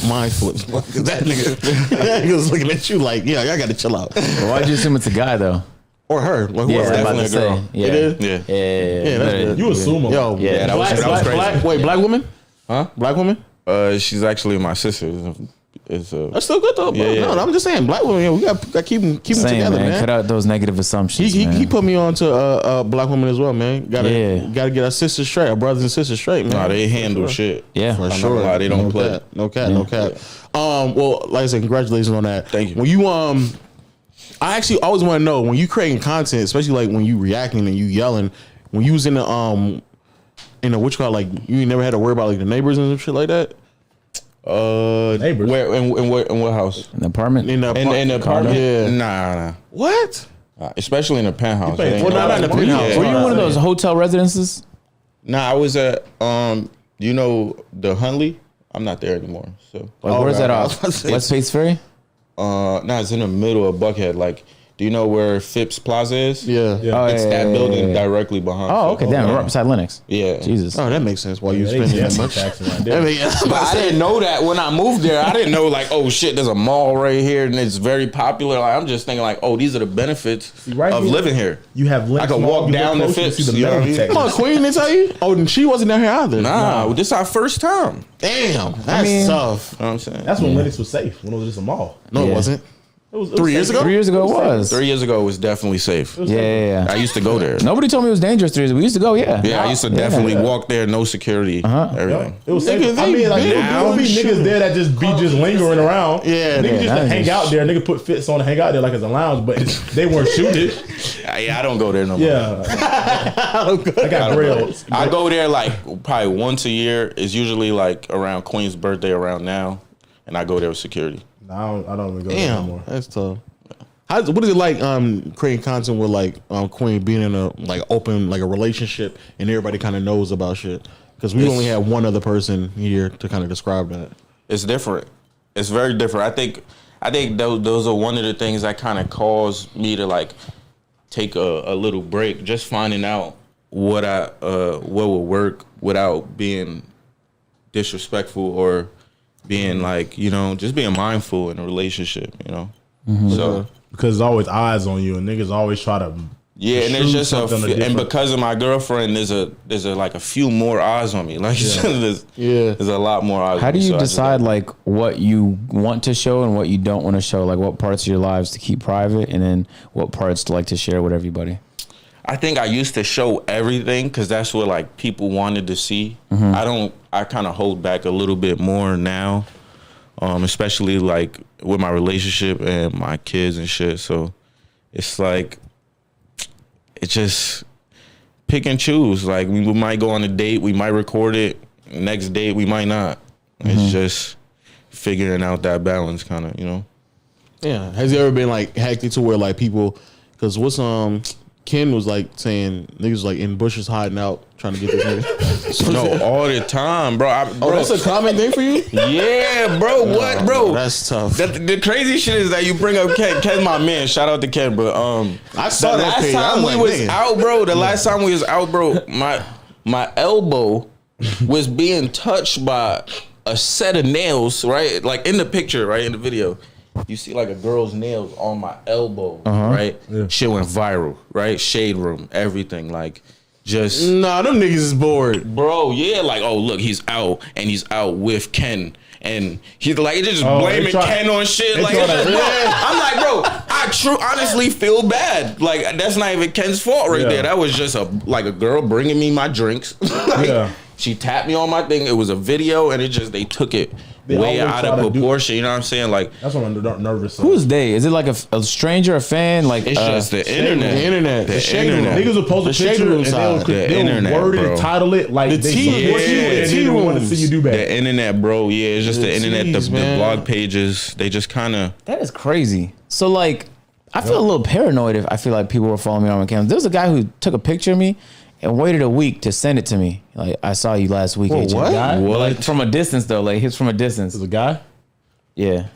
mind flips. Because that nigga was looking at you like, yeah, I got to chill out. Well, why'd you assume it's a guy though? Or her. Like, Yeah, whoever. I'm about definitely to a say. girl. Yeah. It is? Yeah. Yeah, that's But- good. You assume him. Yo, Yeah, that was crazy. Black woman? Huh? Black woman? She's actually my sister. That's still good though, bro. Yeah, yeah. No, I'm just saying, black women, yeah, we got to keep them Same, together, man. man. Cut out those negative assumptions. He man. put me on to black women as well, man. Yeah. Gotta get our sisters straight, our brothers and sisters straight, man. Nah, they handle shit. Yeah. For I'm not sure. gonna lie, they don't no play. Cap. No cap, no cap. Well, like I said, congratulations on that. Thank you. When you I actually always want to know when you creating content, especially like when you reacting and you yelling, when you was in the what you call it, like you never had to worry about like the neighbors and shit like that. Neighbors. Where in what house? An apartment. In the In the apartment? Yeah. Nah. What? Especially in the penthouse. paying It ain't Well, not in the $12 penthouse. Yeah. Were you in one of those hotel residences? Nah, I was at you know the Hunley. I'm not there anymore. So Like, Oh, where's right. that I was off? about to say- West Face Ferry? nah, it's in the middle of Buckhead. Like, do you know where Phipps Plaza is? Yeah. Yeah. Oh, It's yeah, that yeah, building yeah, yeah. directly behind. Oh, okay. Phipps. Damn, right beside Linux. Yeah. Jesus. Oh, that makes sense. Why you They spending that some much? taxes right I there. mean, But I didn't know that when I moved there. I didn't know like, oh shit, there's a mall right here and it's very popular. Like I'm just thinking like, oh, these are the benefits right of here- living here. You have links. I could mall, walk you look down the close, you Phipps, see the you know metal what I mean? detectors. Come on, Queen didn't tell you? Oh, and she wasn't down here either. Nah, this is our first time. Damn, that's mean- tough. You know what I'm saying? That's when Linux was safe. When it was just a mall. No, Yeah. it wasn't. It was 3 years safe. ago? 3 years ago it was. 3 years ago it was definitely safe. Yeah. I used to go there. Nobody told me it was dangerous 3 years ago. We used to go, yeah. Yeah, I used to definitely walk there, no security, everything. It was Nigga, safe. I they mean, like big there would be now. niggas there that just be just lingering around. Yeah, niggas yeah, just that to is hang just- out there. Nigga put fits on to hang out there like it's a lounge, but they weren't shooting. Yeah, I don't go there no more. Yeah, I got grilled. I go there like probably once a year. It's usually like around Queen's birthday around now, and I go there with security. No, I don't even go there anymore. Damn, that's tough. What is it like creating content with like Queen being in a like open like a relationship and everybody kind of knows about shit? Because we only have one other person here to kind of describe that. It's different. It's very different. I think those are one of the things that kind of caused me to like take a little break, just finding out what would work without being disrespectful or being like, you know, just being mindful in a relationship, you know. So Because there's always eyes on you, and niggas always try to. yeah, and there's shoot just something and different. because of my girlfriend, there's a like a few more eyes on me. Like there's a lot more eyes. How on do me, you so I just decide like what you want to show and what you don't want to show? Like what parts of your lives to keep private, and then what parts to like to share with everybody? I think I used to show everything because that's what like people wanted to see. I kind of hold back a little bit more now, especially like with my relationship and my kids and shit. So it's like, it's just pick and choose. Like we might go on a date, we might record it. Next date, we might not. It's just figuring out that balance, kind of, you know. Yeah. Has it ever been like hectic to where like people? Because what's Ken was like saying niggas like in bushes hiding out trying to get this nigga. No, all the time, bro. Oh, that's a common thing for you? Yeah, bro. What, bro? That's tough. The crazy shit is that you bring up Ken. Ken's my man. Shout out to Ken, but I saw the that last page. time I'm we like, was nigga. out, bro. The last time we was out, bro. My elbow was being touched by a set of nails, right? Like in the picture, right in the video. You see like a girl's nails on my elbow, right? Yeah. Shit went viral, right? Shade room, everything, like just. Nah, them niggas is bored. Bro, yeah, like, oh, look, he's out, and he's out with Ken, and he's like just blaming Ken on shit. Like, I'm like, bro, I honestly feel bad. Like, that's not even Ken's fault right there. That was just a girl bringing me my drinks. She tapped me on my thing. It was a video, and they took it way out of proportion. You know what I'm saying? Like, that's what I'm nervous. Who's they? Is it like a stranger, a fan? Like, it's just the internet. The internet. Niggas will post a picture and they'll word it and title it like they support you and they don't want to see you do bad. The internet, bro. Yeah, it's just the internet. The blog pages. They just kind of. That is crazy. So like, I feel a little paranoid if I feel like people were following me on my camera. There was a guy who took a picture of me and waited a week to send it to me. Like, I saw you last week. What? Like, from a distance though. Like, he's from a distance. There's a guy. Yeah.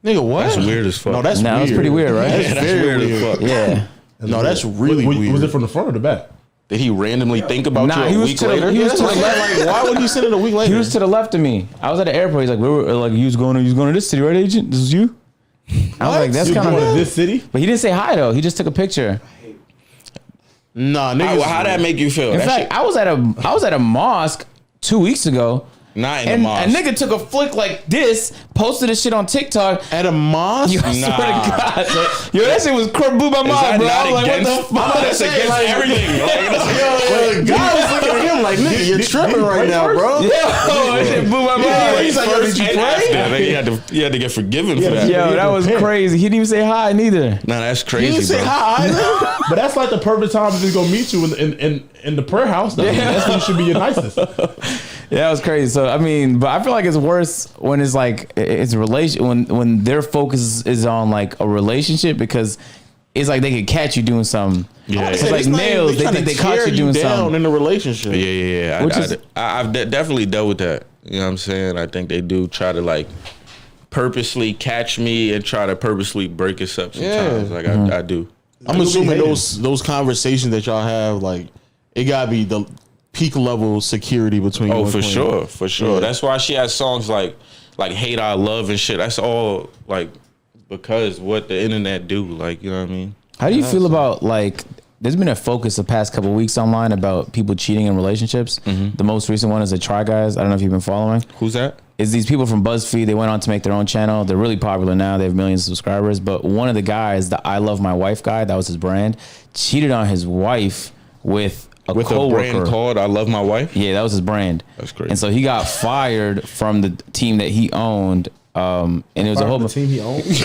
Nigga, what? That's weird as fuck. No, that's weird. That's pretty weird, right? That's very weird as fuck. Yeah. No, that's really weird. Was it from the front or the back? Did he randomly think about you a week to later? He was to the left. Like, why would he send it a week later? He was to the left of me. I was at the airport. He's like, we were like, you was going to this city, right, agent? This was you? I was like, that's kind of this city. But he didn't say hi though. He just took a picture. Nah, niggas. How that make you feel? In fact, I was at a mosque 2 weeks ago. Not in And the mosque. a nigga took a flick like this, posted this shit on TikTok. At a mosque? Yo, I swear to God. Yo, that shit was blew my mind, bro. I was like, what the fuck? That's against everything. Yo, God was looking at him like, nigga, you're tripping right now, bro. Yo, that shit blew my mind. He's like, yo, did you pray? He had to get forgiven for that. Yo, that was crazy. He didn't even say hi neither. Nah, that's He crazy, didn't say bro. hi. But that's like the perfect time to just go meet you in the prayer house. That's when you should be your nicest. Yeah, that was crazy. So I mean, but I feel like it's worse when it's like it's a relation when their focus is on like a relationship because it's like they could catch you doing something. Yeah, it's like nails. They think they caught you doing something in the relationship. Yeah. I've definitely dealt with that. You know what I'm saying? I think they do try to like purposely catch me and try to purposely break us up sometimes. Yeah. Like I do. I'm assuming those conversations that y'all have, like, it gotta be the peak level security between you. Oh, and for Queen. sure. Yeah. That's why she has songs like Hate I Love and shit. That's all like because what the internet do. Like, you know what I mean? How do you feel about like? There's been a focus the past couple of weeks online about people cheating in relationships. The most recent one is the Try Guys. I don't know if you've been following. Who's that? Is these people from BuzzFeed. They went on to make their own channel. They're really popular now. They have millions of subscribers. But one of the guys, the I Love My Wife guy, that was his brand, cheated on his wife with a coworker. Brand called I Love My Wife? Yeah, that was his brand. That's crazy. And so he got fired from the team that he owned. And it was a whole team he owned. He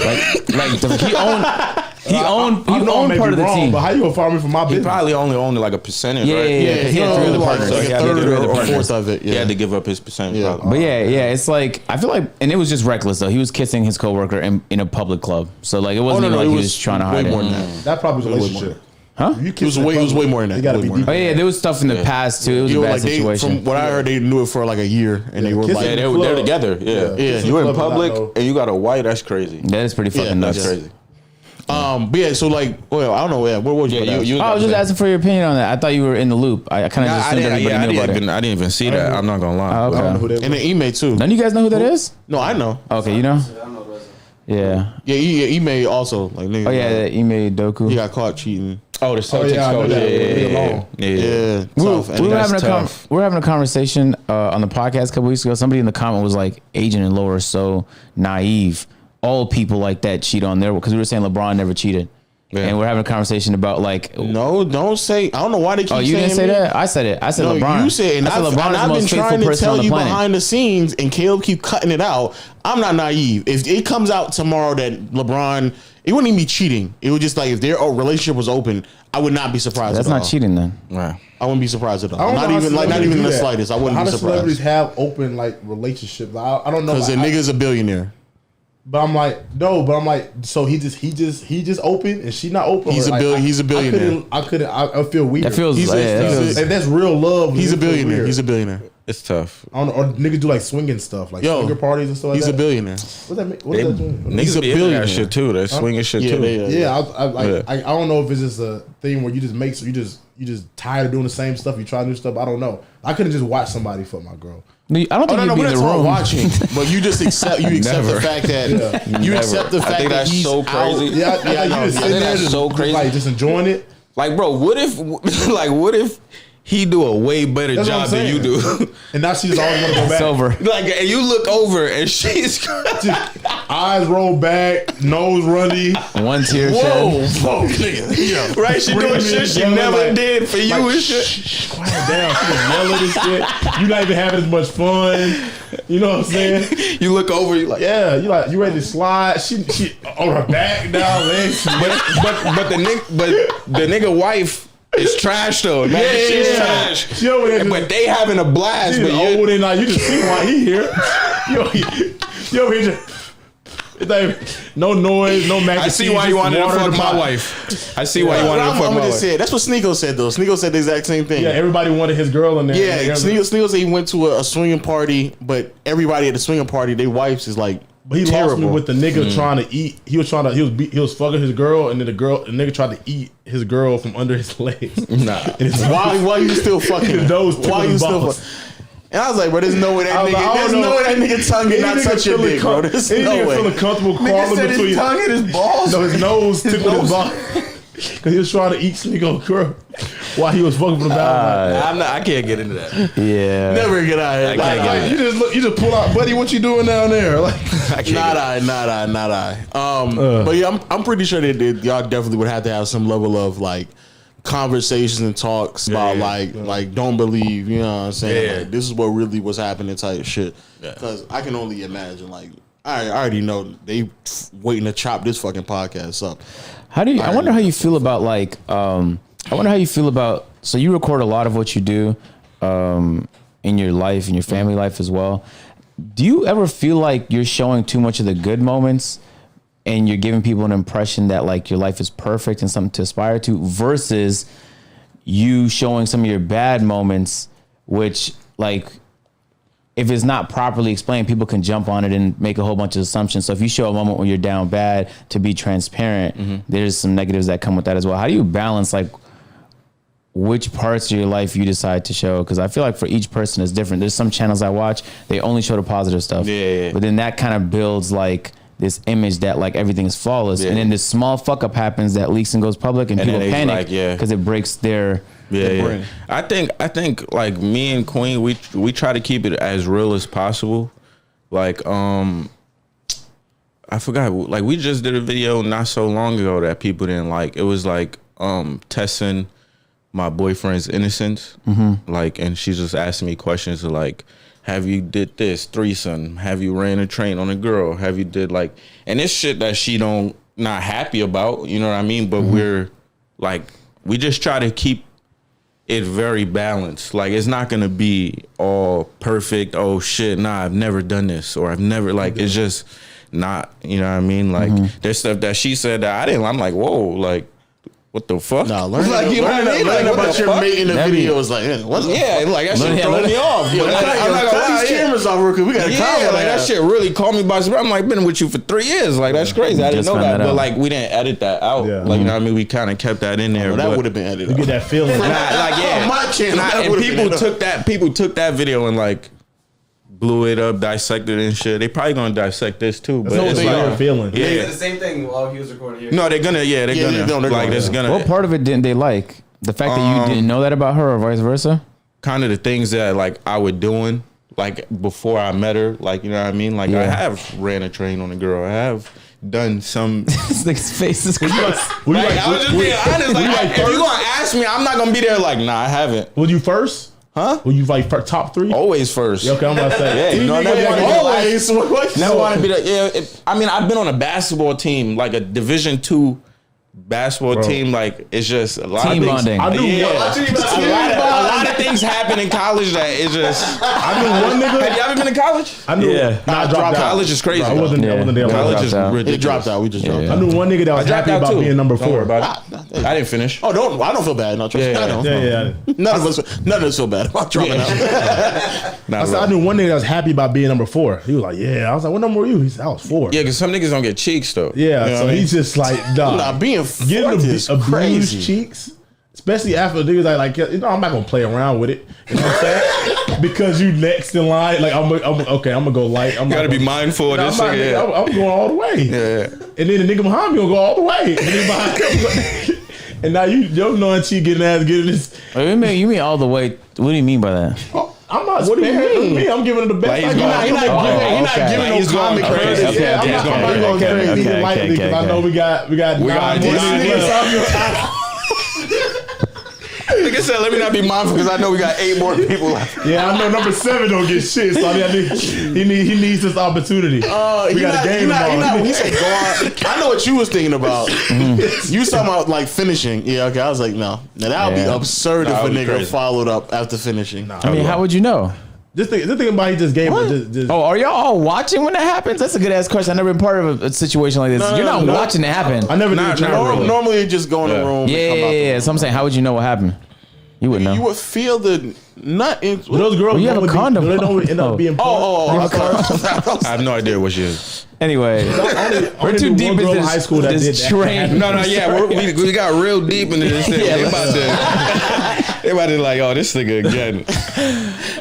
owned part of the team. But how you gonna fire me for my He business? probably only owned like a percentage, Yeah, right? yeah, yeah. He had three other partners. Like He a had third three other or a partners. fourth of it. He had to give up his percentage. Yeah. probably. But yeah, it's like I feel like, and it was just reckless though. He was kissing his coworker in a public club, so like it wasn't even like he was trying to hide way more than it. that. That probably was a relationship. Huh? You It was way more than that. You gotta Way be more deep. than Oh yeah, there was stuff in the past too. It was a bad situation. From what I heard, they knew it for like a year, and they were kissing like, Yeah, in the they're club. together. Yeah. Yeah. You in Club is public not no- and you got a white, that's crazy. That is pretty fucking Yeah, nuts. That's crazy. but yeah. So like, well, I don't know. Yeah, what was you? Yeah, you I was just asking for your opinion on that. I thought you were in the loop. I kind of just assumed everybody knew about it. I didn't even see that. I'm not gonna lie. Oh, okay. I don't know who they And were. then Ime too. None of you guys know who that is? No, I know. Okay, you know? Yeah. Yeah, Ime also like. Nigga, Oh yeah, the Ime Doku. he got caught cheating. Oh, the Celtics yeah, I know coach. that. Yeah. Yeah, We tough. were And having a conversation on the podcast a couple weeks ago. Somebody in the comment was like, "Agent and Laura are so naive. All people like that cheat on their," because we were saying LeBron never cheated, and we're having a conversation about like, no, don't say. I don't know why they keep. oh, you saying didn't say me. that? I said it. I said No, LeBron. you said, and I said I've, LeBron and is I've the been most faithful trying to person on tell the you planet. behind the scenes, and Caleb keep cutting it out. I'm not naive. If it comes out tomorrow that LeBron, it wouldn't even be cheating. It would just like if their relationship was open, I would not be surprised. That's at not all. cheating then. Right. I wouldn't be surprised at all. I don't Not know even how like not celebrities even in do the that. slightest. I wouldn't How be do surprised celebrities have open like relationships? I don't know. because the nigga's a billionaire. But I'm like, no. But I'm like, so he just open and she not open. He's Or, a like, he's a billionaire. I feel weird. That feels. He's a- yeah, that he's a- feels- If that's real love, He's a it feels billionaire. weird. He's a billionaire. It's tough. I don't know, or niggas do like swinging stuff, like Yo, swinger parties and stuff like He's that. a billionaire. What that mean? What does that mean? Niggas He's a be into billionaire. that shit too. That swinging shit Yeah, too. Yeah, Yeah. I don't know if it's just a thing where you just make so you just tired of doing the same stuff. You try new stuff. I don't know. I couldn't just watch somebody fuck my girl. I don't Oh, think no, you'd be we're in not the talking room. watching, but you just accept Never. the fact that you accept the I fact think that that's he's so crazy. out. Yeah, I know. you just I sitting think there that's just, so just crazy. like just enjoying it. Like, bro, what if he do a way better That's what job I'm than you saying. do. And now she just always want to go back. Sober. Like, and you look over and she's Eyes roll back, nose runny. One tear whoa, shed. whoa, nigga. Right? She doing shit she never did for you and shit. Shh, quiet down. She just yelling and shit. You not even having as much fun. You know what I'm saying? You look over, you like, Yeah, you ready to slide? She on her back now, legs. but the nigga wife is trash though. Imagine she's trash. She over there, But they having a blast. she's But you, old and now you just see why he here. You over here just. It's like no noise, no magazine. I see why you wanted to fuck my wife. I see why you wanted to fuck my wife. That's what Sneeko said though. Sneeko said the exact same thing. Yeah, everybody wanted his girl in there. Yeah, Sneeko said he went to a swinging party, but everybody at the swinging party, their wives is like But he terrible. lost me with the nigga trying to eat. He was fucking his girl, and then the nigga tried to eat his girl from under his legs. Nah. And his Why you still fucking? Those Why you still? balls. And I was like, bro, there's no way that I was nigga. like, I There's don't no know. way that nigga tongue did not touch your dick, bro. There's Any no nigga way. feeling comfortable Nigga crawling said between his tongue and his balls. No, his nose tickled his balls. Because he was trying to eat Sneeko girl while he was fucking from the bathroom. I can't get into that. Yeah. Never get out of here. I can't get Like, you just pull out, buddy. What you doing down there? Like, Not I. But yeah, I'm pretty sure that y'all definitely would have to have some level of like conversations and talks about like don't believe, you know what I'm saying? Yeah. Like, this is what really was happening type shit. Because I can only imagine like I already know they waiting to chop this fucking podcast up. I wonder how you feel about like so you record a lot of what you do in your life, in your family life as well. Do you ever feel like you're showing too much of the good moments and you're giving people an impression that like your life is perfect and something to aspire to versus you showing some of your bad moments, which like if it's not properly explained, people can jump on it and make a whole bunch of assumptions. So if you show a moment where you're down bad to be transparent, there's some negatives that come with that as well. How do you balance like which parts of your life you decide to show? Because I feel like for each person is different. There's some channels I watch, they only show the positive stuff. Yeah. But then that kind of builds like this image that like everything's flawless. Yeah. And then this small fuck up happens that leaks and goes public and people then they panic like, yeah. because it breaks their brain. I think like me and Queen, we try to keep it as real as possible. Like I forgot, like we just did a video not so long ago that people didn't like. It was like testing my boyfriend's innocence. Like, and she's just asking me questions of like, have you did this threesome? Have you ran a train on a girl? Have you did like, and it's shit that she not happy about, you know what I mean? But we're like, we just try to keep it very balanced. Like, it's not gonna be all perfect. Oh shit, nah, I've never done this, or I've never like. It's just not. You know what I mean? Like, there's stuff that she said that I didn't. I'm like, whoa, like, what the fuck? Nah, learning, like, you know what I mean? learning Like, what about the your fuck? mate in the video is like, what's Yeah, like that shit Yeah, throw let me it- off. Yo, I'm not gonna cut lie, these yeah. cameras off real quick. We got a Yeah, like that shit really caught me by surprise. I'm like, been with you for 3 years. Like, that's crazy. I didn't Just know found that. that But out. like, we didn't edit that out. Yeah. Like, you know what I mean? We kind of kept that in there. Well, that but- would have been edited. you get that feeling. And like, yeah. On my channel, that and would've been people took that video and like blew it up, dissected it and shit. They probably gonna dissect this too. But no, it's they are like, feeling. They did yeah. the same thing while he was recording here. No, they're gonna. they're Like, gonna. it's gonna. What part of it didn't they like? The fact that you didn't know that about her or vice versa? Kind of the things that like I was doing like before I met her. Like, you know what I mean? Like, I Yeah. have ran a train on a girl. I have done some. This nigga's face is crazy. Like, I was just being honest. Like, if you gonna ask me, I'm not gonna be there. Like, nah, I haven't. Were you first? Huh? Were you like top 3? Always first. Yeah, okay, I'm about to say. Yeah, you know, Any nigga never that wanna can- be Always. Never want to be the. Yeah, I mean, I've been on a basketball team, like a Division II basketball team. Like, it's just a lot Team of things. bonding. I knew Yeah. one. A lot of things happen in college that it's just. I knew one nigga. Have you ever been to college? I knew. Yeah. Nah, I dropped out. College is crazy. I wasn't Yeah. there. College is dropped out. ridiculous. It dropped out. We just dropped Yeah. I out. knew one nigga that was I dropped happy out about too. being number Don't worry 4. about it. I didn't finish. Oh, I don't feel bad. No, trust me. Yeah, I don't. Yeah. None of us feel bad about dropping out. Not I knew one nigga that was happy about being number 4. He was like, "Yeah." I was like, "What number were you?" He said, "I was 4." Yeah, because some niggas don't get cheeks though. Yeah, You know so what I mean? he's just like, dog. Nah, being Getting fourth is abused crazy. cheeks, especially after the niggas like, you know, I'm not gonna play around with it. You know what I'm saying? Because you next in line, like I'm okay. I'm gonna go light. I'm Gotta be mindful of I'm, this not, shit. nigga, I'm going all the way. Yeah. And then the nigga behind me gonna go all the way. And then behind him, And now your non-cheat getting this. Wait, you mean all the way? What do you mean by that? I'm not. What do you sparing mean? me. I'm giving him the best. Like, He's not giving no comic credit. Okay, I'm not going crazy lightly because I know we got 9 more niggas left. Like I said, let me not be mindful because I know we got 8 more people left. Yeah, I know number 7 don't get shit, so he needs this opportunity. We got a game tomorrow. He said go on. I know what you was thinking about. You was talking about like finishing. Yeah, okay. I was like, no. Now that would be absurd if a nigga followed up after finishing. I mean, how would you know? Just think about he just gave it. Oh, are y'all all watching when that happens? That's a good ass question. I've never been part of a situation like this. You're not watching it happen. I never did. Normally you just go in the room. Yeah. So I'm saying, how would you know what happened? You wouldn't know. You would feel the nut in those girls. You have a condom. They don't end up being. I have no idea what she is. Anyway, we're too deep into high school that did this train. No, we got real deep into this thing. They about to like, oh, this nigga again.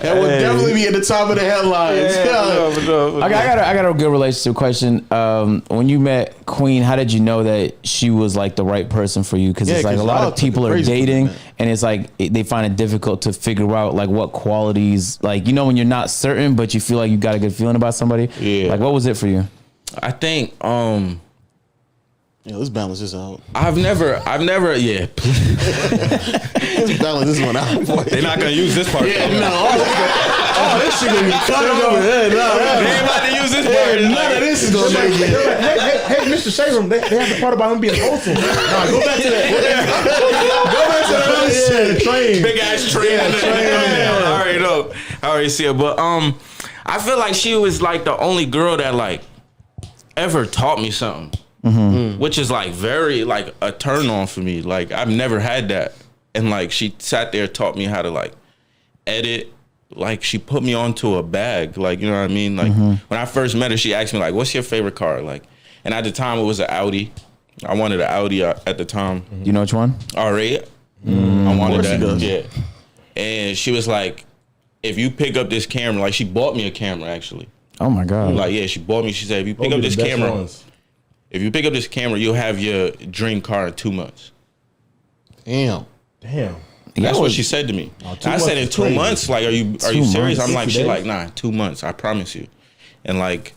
That would definitely be at the top of the headlines. I got a good relationship question. When you met Queen, how did you know that she was like the right person for you? Because it's like a lot of people are dating, and it's like they find it difficult to figure out like what qualities, like, you know, when you're not certain but you feel like you got a good feeling about somebody. Yeah. Like, what was it for you? I think let's balance this out. I've never let's balance this one out. They're not gonna use this part. Yeah, this shit gonna be cut over. They ain't about to use this part. None of this is gonna make it. Hey, Mr. Shayram, they have the part about him being wholesome. Nah, go back to that. The train. Big ass train. I already see it. But I feel like she was like the only girl that like ever taught me something. Which is like very like a turn on for me. Like I've never had that. And like she sat there, taught me how to like edit. Like she put me onto a bag. Like, you know what I mean? Like when I first met her, she asked me like, what's your favorite car? Like, and at the time it was an Audi. I wanted an Audi at the time. You know which one? R8. I wanted that. Yeah. And she was like, if you pick up this camera, like she bought me a camera actually. Oh my God. Like, yeah, she bought me. She said, if you pick up this camera, you'll have your dream car in 2 months. Damn. That's what she said to me. I said, in 2 months, like, are you serious? I'm like, she like, nah, 2 months, I promise you. And like,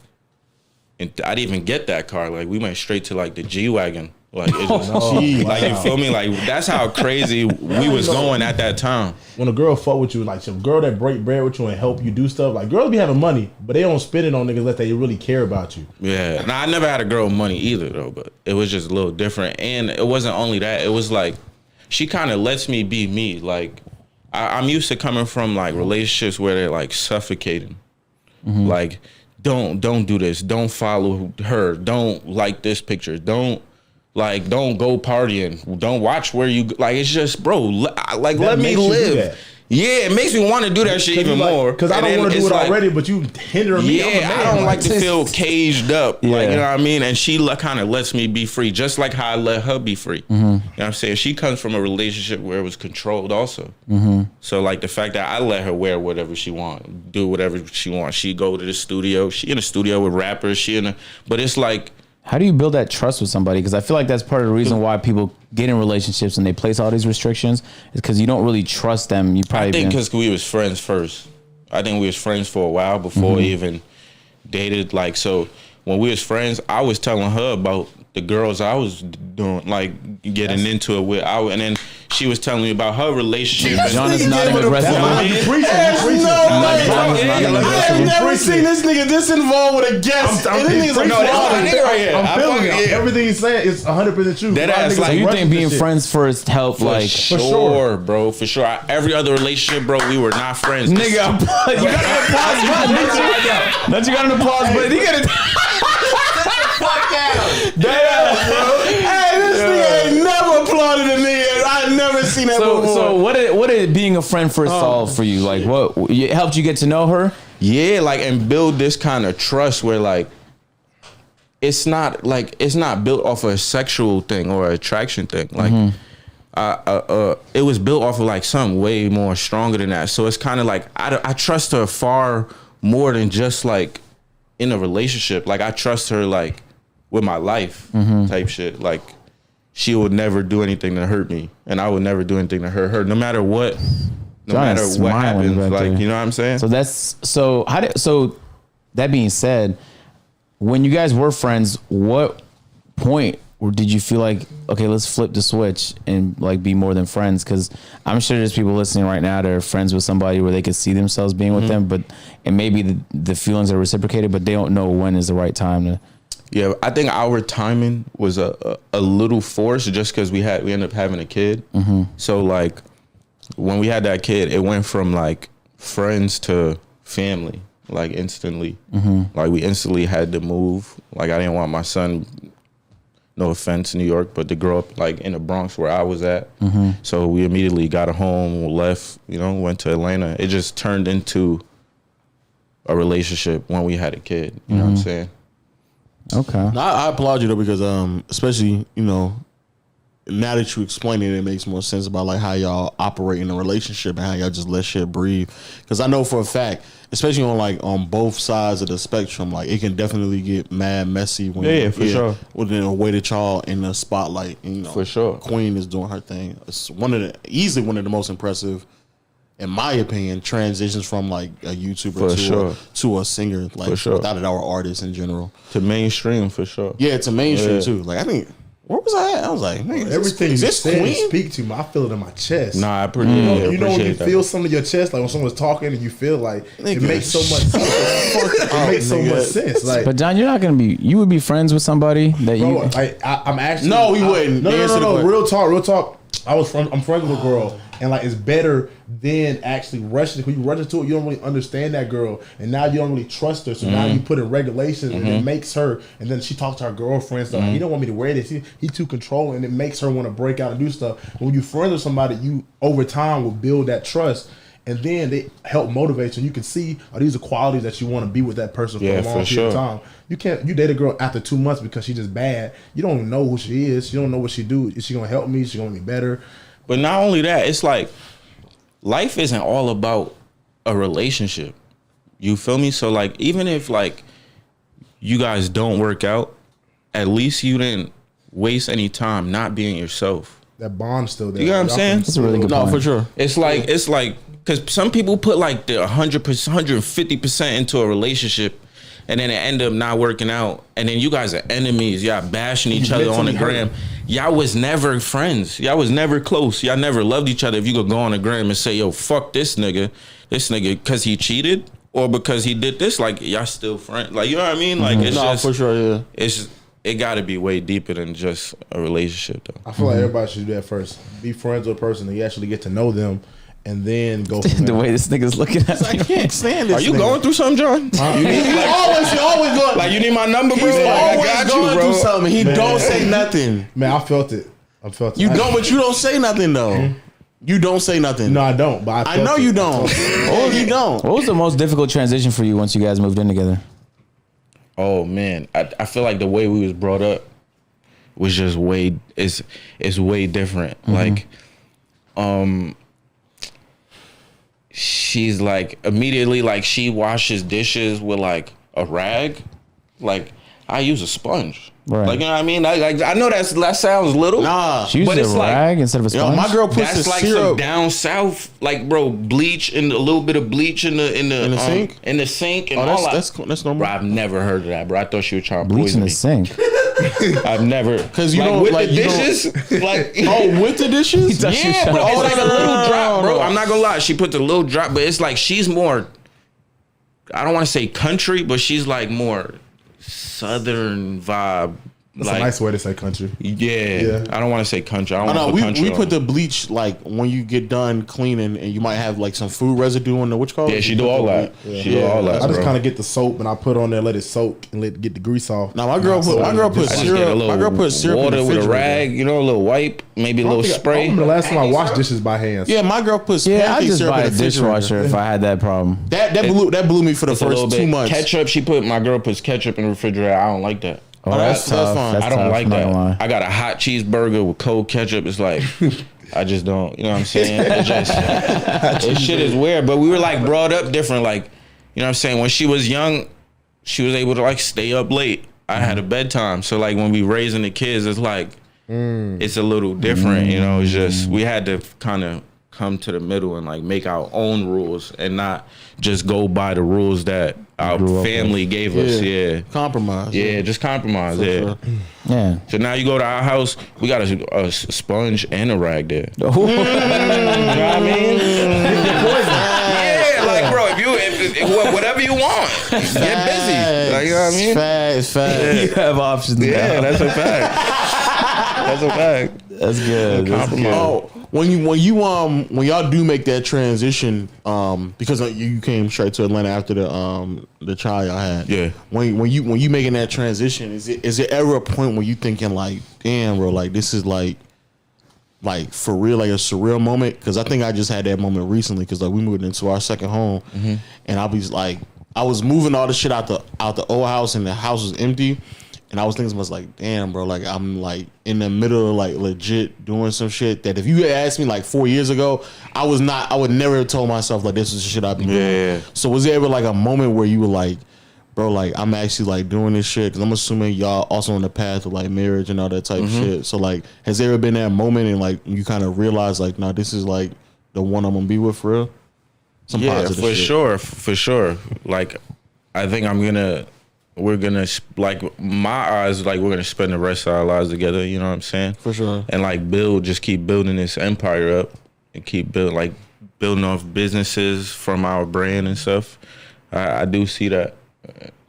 I didn't even get that car. Like, we went straight to like the G-Wagon. Like, it just, like, you feel me? Like, that's how crazy we was going at that time. When a girl fuck with you, like some girl that break bread with you and help you do stuff, like girls be having money, but they don't spend it on niggas unless they really care about you. Yeah. Now, I never had a girl with money either, though, but it was just a little different. And it wasn't only that. It was like, she kind of lets me be me. Like, I'm used to coming from like relationships where they're like suffocating. Like, don't do this. Don't follow her. Don't like this picture. Don't go partying. Don't watch where you, like, it's just, bro, like, let me live. Yeah, it makes me want to do that shit even more. Because I don't want to do it already, but you hinder me. Yeah, I don't like to feel caged up. Yeah. Like, you know what I mean? And she kind of lets me be free, just like how I let her be free. You know what I'm saying? She comes from a relationship where it was controlled also. So, like, the fact that I let her wear whatever she wants, do whatever she wants. She go to the studio. She in the studio with rappers. But it's like, how do you build that trust with somebody? Because I feel like that's part of the reason why people get in relationships and they place all these restrictions is because you don't really trust them. You probably I think because we was friends first. I think we was friends for a while before we even dated. Like, so when we was friends, I was telling her about the girls I was doing, like getting into it with. And then she was telling me about her relationship. John is not aggressive. I've never seen this nigga this involved with a guest. I'm feeling it. Everything he's saying is 100% true. So you think being friends first helped? Like, for sure, bro. For sure. Every other relationship, bro, we were not friends. Nigga, you got an applause button. Don't you got an applause button? You got it. Damn, bro. Hey, this nigga ain't never applauded a nigga. I've never seen that before. So what did being a friend first solve for you? Like, what it helped you get to know her? Yeah, like, and build this kind of trust where like it's not built off of a sexual thing or attraction thing. Like it was built off of like something way more stronger than that. So it's kind of like I trust her far more than just like in a relationship. Like, I trust her like with my life type shit. Like, she would never do anything to hurt me, and I would never do anything to hurt her, no matter what. No John matter is what smiling happens, back like there. you know what I'm saying. So that being said, when you guys were friends, what point did you feel like, okay, let's flip the switch and like be more than friends? Because I'm sure there's people listening right now that are friends with somebody where they could see themselves being with them, but and maybe the feelings are reciprocated, but they don't know when is the right time to. Yeah, I think our timing was a little forced just because we ended up having a kid. So like when we had that kid, it went from like friends to family, like instantly. Like we instantly had to move. Like I didn't want my son, no offense, New York, but to grow up like in the Bronx where I was at. So we immediately got a home, left, went to Atlanta. It just turned into a relationship when we had a kid. You know what I'm saying? Okay. No, I applaud you though, because especially now that you explain it, it makes more sense about like how y'all operate in a relationship and how y'all just let shit breathe. Because I know for a fact, especially on both sides of the spectrum, like it can definitely get mad messy when for sure. within a way that y'all in the spotlight. And, For sure. Queen is doing her thing. It's easily one of the most impressive, in my opinion, transitions from like a YouTuber to a singer, like without a doubt, or artist in general. To mainstream, for sure. Yeah, to mainstream too. Like I think, where was I at? I was like, man, Everything is you this said and Queen? speak to me, I feel it in my chest. Nah, I You know when you appreciate that. feel something in your chest, like when someone's talking and you feel like it Nigga, makes so much sense. It makes so much sense. Like, But John, you're not gonna be. You would be friends with somebody that bro, you. like I'm actually No, he wouldn't. No, Answer the question. Real talk. I'm friends with a girl, and like it's better than actually rushing. When you rush into it, you don't really understand that girl, and now you don't really trust her. So now you put in regulations, and it makes her. And then she talks to her girlfriends. So he don't want me to wear this. He too controlling, and it makes her want to break out and do stuff. When you friends with somebody, you over time will build that trust. And then they help motivate you. You can see, these are qualities that you want to be with that person for a long period of time. You date a girl after 2 months because she's just bad. You don't know who she is. You don't know what she do. Is she gonna help me? Is she gonna be better? But not only that, it's like life isn't all about a relationship. You feel me? So like even if like you guys don't work out, at least you didn't waste any time not being yourself. That bond's still there. You know what I'm saying? That's a really good point. for sure. It's like because some people put like the 100%, 150% into a relationship, and then it end up not working out, and then you guys are enemies. Y'all bashing each other on the gram. Y'all was never friends. Y'all was never close. Y'all never loved each other. If you could go on the gram and say, "Yo, fuck this nigga," because he cheated or because he did this, like y'all still friends. Like you know what I mean? Like it's just for sure. Yeah. it got to be way deeper than just a relationship, though. I feel like everybody should do that first. Be friends with a person and you actually get to know them, and then go from The there. way this nigga's looking at I me. can't stand this. Are you nigga. going through something, John? You always going. Like you need my number, bro? He's Like, I always got going you, bro. through something. He don't say nothing. Man, I felt it. You don't, but you don't say nothing though. You don't say nothing. No, I don't. But I I know you don't. Oh, you don't. What was the most difficult transition for you once you guys moved in together? Oh man, I feel like the way we was brought up was just is way different. Like, she's like immediately like she washes dishes with like a rag. Like I use a sponge. Right. Like you know what I mean? I know that sounds little. Nah. She But uses it's a like- rag instead of a Yo, sponge. my girl puts That's the like some syrup. down south, like bro, bleach and a little bit of bleach in the sink? in the sink and Oh, all that. that's normal. Bro, I've never heard of that, bro. I thought she was trying to Bleach in poison the me. sink. I've never, 'Cause you like, don't- with like, the you don't- dishes, like Oh, with the dishes? thought she was yeah, trying bro. to- It's like a little no, drop, bro. no. I'm not gonna lie. She put the little drop, but it's like she's more. I don't want to say country, but she's like more southern vibe. That's like, a nice way to say country. yeah. I don't want to say country. I don't No, want to put country we on put it. the bleach like when you get done cleaning and you might have like some food residue on the what you call it? Yeah, she You do put all the that. bleach- She do all that, I just bro. kind of get the soap and I put on there, let it soak and get the grease off. Now my girl put I just get a syrup. little My girl put syrup in water the with a refrigerator. rag, you know, a little wipe, maybe a I little don't think I spray. remember the last time I washed dishes by hand. Yeah, my girl puts Yeah, I pancake just syrup buy in a the refrigerator. dishwasher if I had that problem. That blew me for the It's a little first bit 2 months. ketchup. My girl puts ketchup in the refrigerator. I don't like that. Oh, that's that's tough. fine. That's I don't tough, like I'm not that. gonna lie. I got a hot cheeseburger with cold ketchup. It's like I just don't. You know what I'm saying? It just this shit is weird. But we were like brought up different. Like you know what I'm saying? When she was young, she was able to like stay up late. I had a bedtime. So like when we raising the kids, it's like it's a little different. You know, it's just we had to kind of come to the middle and like make our own rules and not just go by the rules that our family gave us. Yeah, compromise. Yeah, just compromise. Sure. Yeah. So now you go to our house, we got a sponge and a rag there. You know what I mean? Yeah, like bro, if whatever you want, get busy. Like you know what I mean? Facts. You have options. Yeah, now. that's a fact. That's a fact. That's good. That's good. Oh, when y'all do make that transition, because you came straight to Atlanta after the child y'all had. Yeah. When you making that transition, is there ever a point where you thinking like, damn, bro, like this is like for real, like a surreal moment? Because I think I just had that moment recently. Because like we moved into our second home, and I was moving all the shit out the old house, and the house was empty. And I was thinking to myself, like, damn, bro, like I'm like in the middle of like legit doing some shit that if you had asked me like 4 years ago, I would never have told myself like this is the shit I'd be doing. Yeah. So was there ever like a moment where you were like, bro, like I'm actually like doing this shit? Because I'm assuming y'all also on the path of like marriage and all that type of shit. So like, has there ever been that moment and like you kind of realize like, nah, this is like the one I'm gonna be with for real? Some positive shit. For sure. Like, I think we're gonna like my eyes like we're gonna spend the rest of our lives together. You know what I'm saying? For sure. And like just keep building this empire up and keep building off businesses from our brand and stuff. I do see that.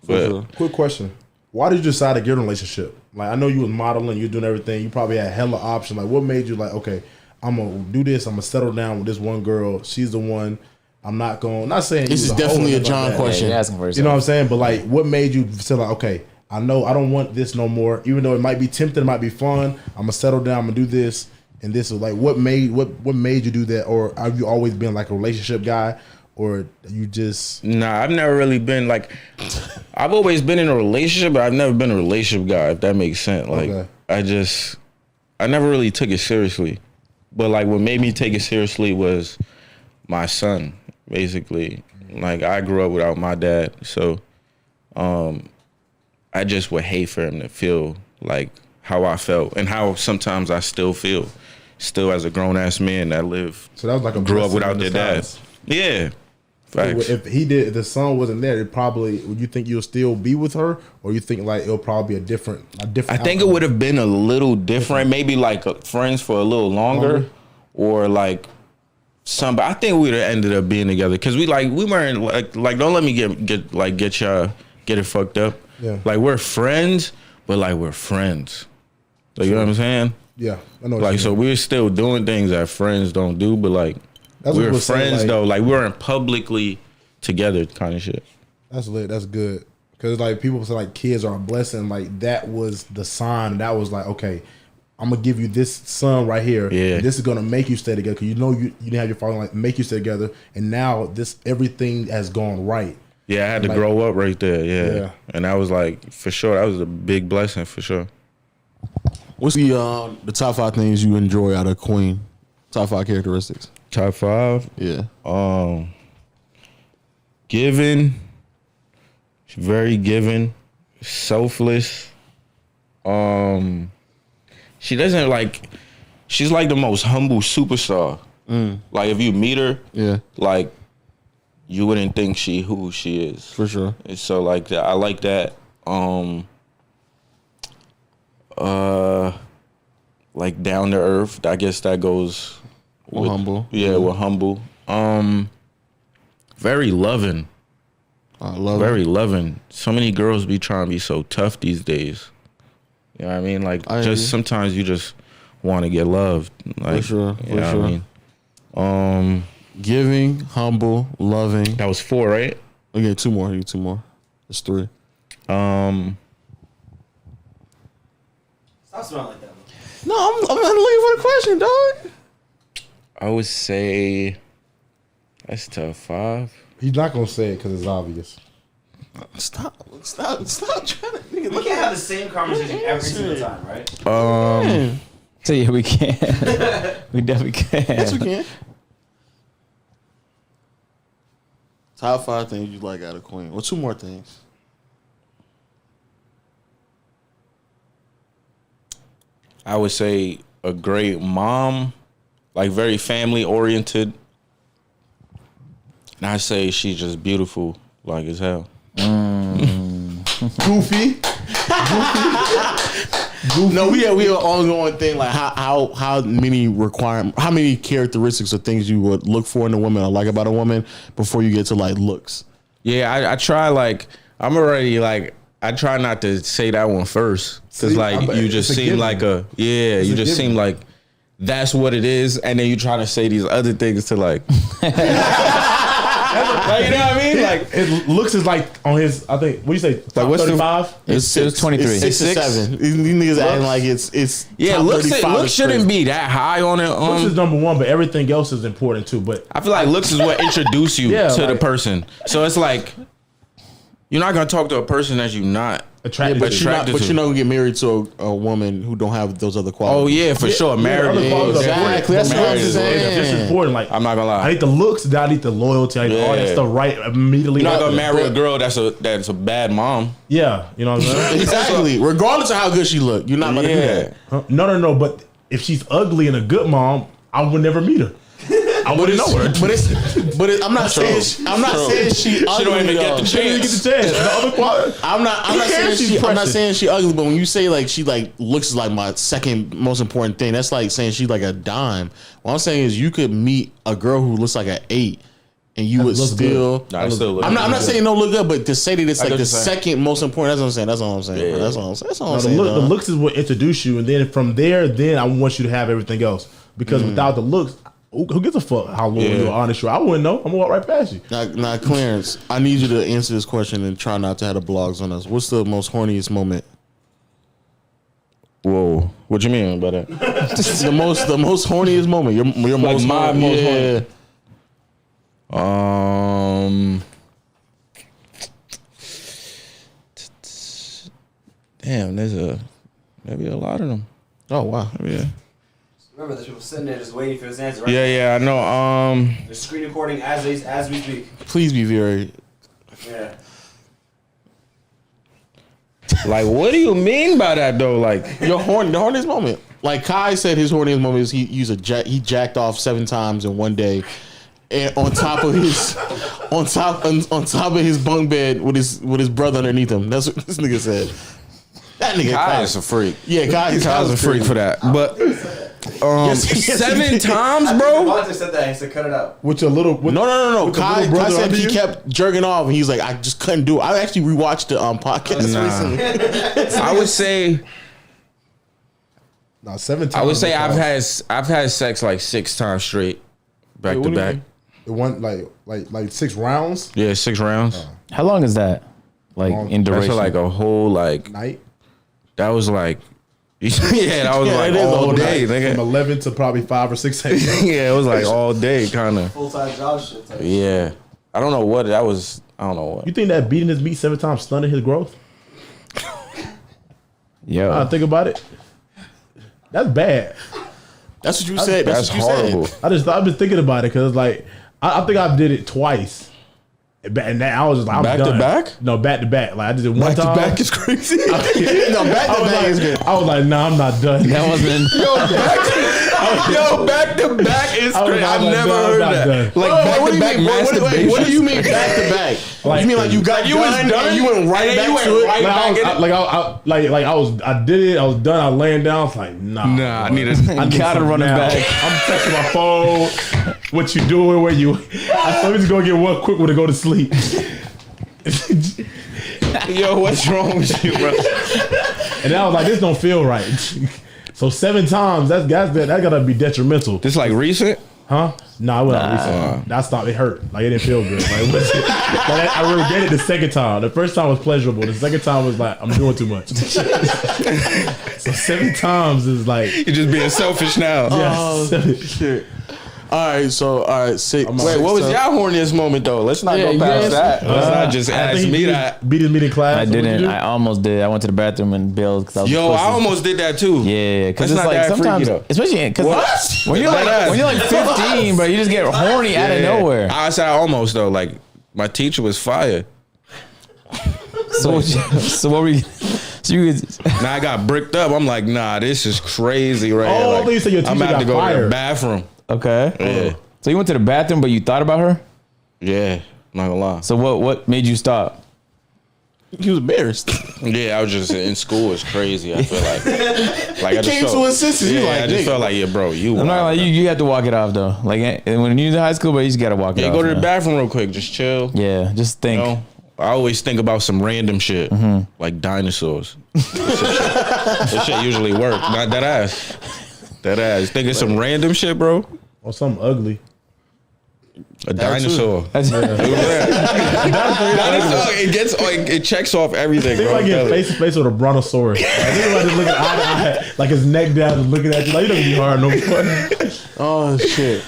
But Quick question: why did you decide to get in a relationship? Like I know you was modeling, you doing everything. You probably had hella options. Like what made you like, okay, I'm gonna do this. I'm gonna settle down with this one girl. She's the one. I'm not saying this is definitely a John question. Yeah, asking for yourself. You know what I'm saying? But like, what made you feel like, okay, I know I don't want this no more. Even though it might be tempting, it might be fun. I'm gonna settle down. I'm gonna do this, and this is like, what made you do that? Or have you always been like a relationship guy, or you just? Nah, I've never really been like. I've always been in a relationship, but I've never been a relationship guy. If that makes sense, like I never really took it seriously. But like, what made me take it seriously was my son. Basically, like I grew up without my dad, so I just would hate for him to feel like how I felt and how sometimes I still feel, as a grown ass man that So that was like grew up without their dad. Yeah, facts. If the son wasn't there, would you think you'll still be with her, or you think like it'll probably be a different? I think it would have been a little different, maybe like friends for a little longer, or like. But I think we'd have ended up being together because we weren't like don't let me get it fucked up. Yeah. Like we're friends, but like we're friends. Like you know what I'm saying? Yeah, I know. Like so we're still doing things that friends don't do, but like we're friends though. Like we weren't publicly together, kind of shit. That's lit. That's good. Because like people say like kids are a blessing. Like that was the sign. That was like, okay, I'm gonna give you this son right here. Yeah. This is gonna make you stay together because you know you didn't have your father like make you stay together, and now everything has gone right. Yeah, I had to grow up right there. Yeah, and I was like, for sure, that was a big blessing for sure. What's the top 5 things you enjoy out of Queen? Top 5 characteristics. Top 5. Yeah. Giving. She's very giving. Selfless. She doesn't like. She's like the most humble superstar. Like if you meet her, like you wouldn't think who she is for sure. And so like that, I like that. Like down to earth. I guess that goes with humble. Yeah, we're humble. Very loving. I love very loving. So many girls be trying to be so tough these days. You know what I mean? Like, sometimes you just want to get loved. Like, for sure. You know what I mean? Giving, humble, loving. That was 4, right? Okay, 2 more. You 2 more. That's 3. Stop smelling like that. No, I'm looking for the question, dog. I would say that's top 5. He's not gonna say it because it's obvious. Stop trying to. We can't have the same conversation every single time, right? So yeah, we can. We definitely can. Yes, we can. Top 5 things you like out of Queen. Well, 2 more things. I would say a great mom, like very family oriented. And I say she's just beautiful, like as hell. Goofy. No, we have an ongoing thing like how many characteristics or things you would look for in a woman or like about a woman before you get to like looks. Yeah, I try like I'm already like I try not to say that one first because like you just seem like you just seem like that's what it is, and then you try to say these other things to like. Like, you know what I mean? Like His looks is like on his. I think. What do you say? Like what's 35? It was 23. It's 6 or 7. These niggas acting like it's yeah, top looks 35 is shouldn't crazy. be that high on it. Looks is number one, but everything else is important too. But I feel like looks is what introduce you Yeah, to the like- person. So it's like you're not gonna talk to a person that you're not. attractive. But you're not attracted to. gonna get married to a woman who don't have those other Oh qualities. yeah, for sure. Married. other qualities are important. Exactly. That's what I'm Married is saying. It's just important. Like I'm not gonna lie. I need the looks, then I need the loyalty, I need all that Yeah. stuff right immediately. You're not gonna after. marry a girl that's a bad mom. Yeah, you know what I'm saying? Exactly. Regardless of how good she look, you're not gonna do that. Huh? No. But if she's ugly and a good mom, I would never meet her. I wouldn't know her. But I'm not saying she ugly. She don't even get the She didn't get chance. the chance. The other quality. I'm not saying she ugly, but when you say like she like looks like my second most important thing, that's like saying she's like a dime. What I'm saying is you could meet a girl who looks like an 8 and you would looks still Nah, I still look I'm not saying no look good, but to say that it's like get the what you're saying. second most important, that's what I'm saying. That's all I'm saying. Yeah. That's all I'm saying. That's all I'm No, saying. the dog. looks is what introduce you, and then from there, then I want you to have everything else. Because without the looks, who gives a fuck how loyal Yeah. you are, honest you are? I wouldn't know. I'm gonna walk right past you. Now, Clarence, I need you to answer this question and try not to have the blogs on us. What's the most horniest moment? Whoa, what you mean by that? the most horniest moment. Your Like most my horny- most yeah. horny. Damn, there's maybe a lot of them. Oh wow. Yeah, Remember, there's people sitting there just waiting for his answer. Right? yeah, I know. They're screen recording as we speak. Please be very. Yeah. Like, what do you mean by that though? Like, The horniest moment. Like Kai said, his horniest moment is he jacked off 7 times in one day, and on top of his on top of his bunk bed with his brother underneath him. That's what this nigga said. That nigga Kai is a freak. Yeah, Kai's Kai's a freak for that. But Yes, he 7 did. times, Bro, bro. Devontae said that. He said, "Cut it out." With your little No. with the Kai little brother said under he you? kept jerking off, and he's like, I just couldn't do it. I actually rewatched the podcast Nah. recently. I would say No, 7 times. I would say is I've had sex like 6 times straight, back Wait, what to do you back. mean? the one like 6 rounds Yeah, 6 rounds. How long is that? Like in That's duration? like a whole like night. that was like yeah, that was Yeah, like it is a all whole day, From nigga. 11 to probably 5 or 6 a.m. Yeah, it was like all day, kind of. Full-time job shit. Type. Yeah, I don't know what that was. I don't know what. You think that beating his meat 7 times stunted his growth? Yo, I think about it. That's bad. That's what you said. That's what you said. horrible. I've been thinking about it because like I think I did it twice. And that I was just like, I'm Back to done. back? No, back to back. Like I did it one Back to time. back is crazy. No, back I to was back like, is good. I was like, nah, I'm not done. that wasn't. Yo, back to back is I was crazy. like, I've nah, never I'm heard not that. done. Like Wait, back what do to you back mean? masturbation. What do you mean back to back? Like, You mean like you got you was done done and you went right and then back you went to it? right Like I did it. I was done. I laying down. I was like, nah. Nah, I need a. I need Gotta something run it now. back. I'm texting my phone. What you doing? Where you? I thought we just gonna get one quick one to go to sleep. Yo, what's wrong with you, bro? And I was like, this don't feel right. So 7 times, that gotta be detrimental. This like recent? Huh? No, I wasn't recent. That stopped. It hurt. Like it didn't feel good. Like, I regretted the second time. The first time was pleasurable. The second time was like, I'm doing too much. So 7 times is like, You're just being selfish now. yes. Shit. All right, 6. Wait, what was y'all horniest moment though? Let's not Yeah, go you past asked- that. Let's not just I ask think he me beat that. Beat his meeting class. I What'd you didn't. do? I almost did. I went to the bathroom and bailed because I was. Yo, supposed I to- almost did that too. Yeah, because That's it's not like that sometimes, freaky, though. especially because What? when you're like 15, bro, you just get horny out of nowhere. I said almost though. Like my teacher was fire. So what were you? So you was, Now I got bricked up. I'm like, nah, this is crazy, right? Oh, I Like, thought you said your I'm teacher about to got go to the fired. bathroom. okay. Yeah, So you went to the bathroom, but you thought about her. yeah. Not gonna lie. So what made you stop? He was embarrassed. Yeah, I was just in school. It's crazy. I feel like I just Came felt, to his senses. Yeah, You like, I just nigga. felt like, yeah, bro, you. I'm not gonna wild, lie, bro. you have to walk it off though. Like when you're in high school, but you just gotta walk it Yeah, off. go to the man. bathroom real quick. Just chill. Yeah, just think. You know, I always think about some random shit, like dinosaurs. That shit usually work. Not that ass. That ass. Thinking some random shit, bro. Or something ugly. A dinosaur. That's, Dinosaur. It gets like it checks off everything, Think bro. about getting face to face with a brontosaurus. Like, think about just looking eye to eye, like his neck down, just looking at you. Like, you don't be hard no more. Oh shit.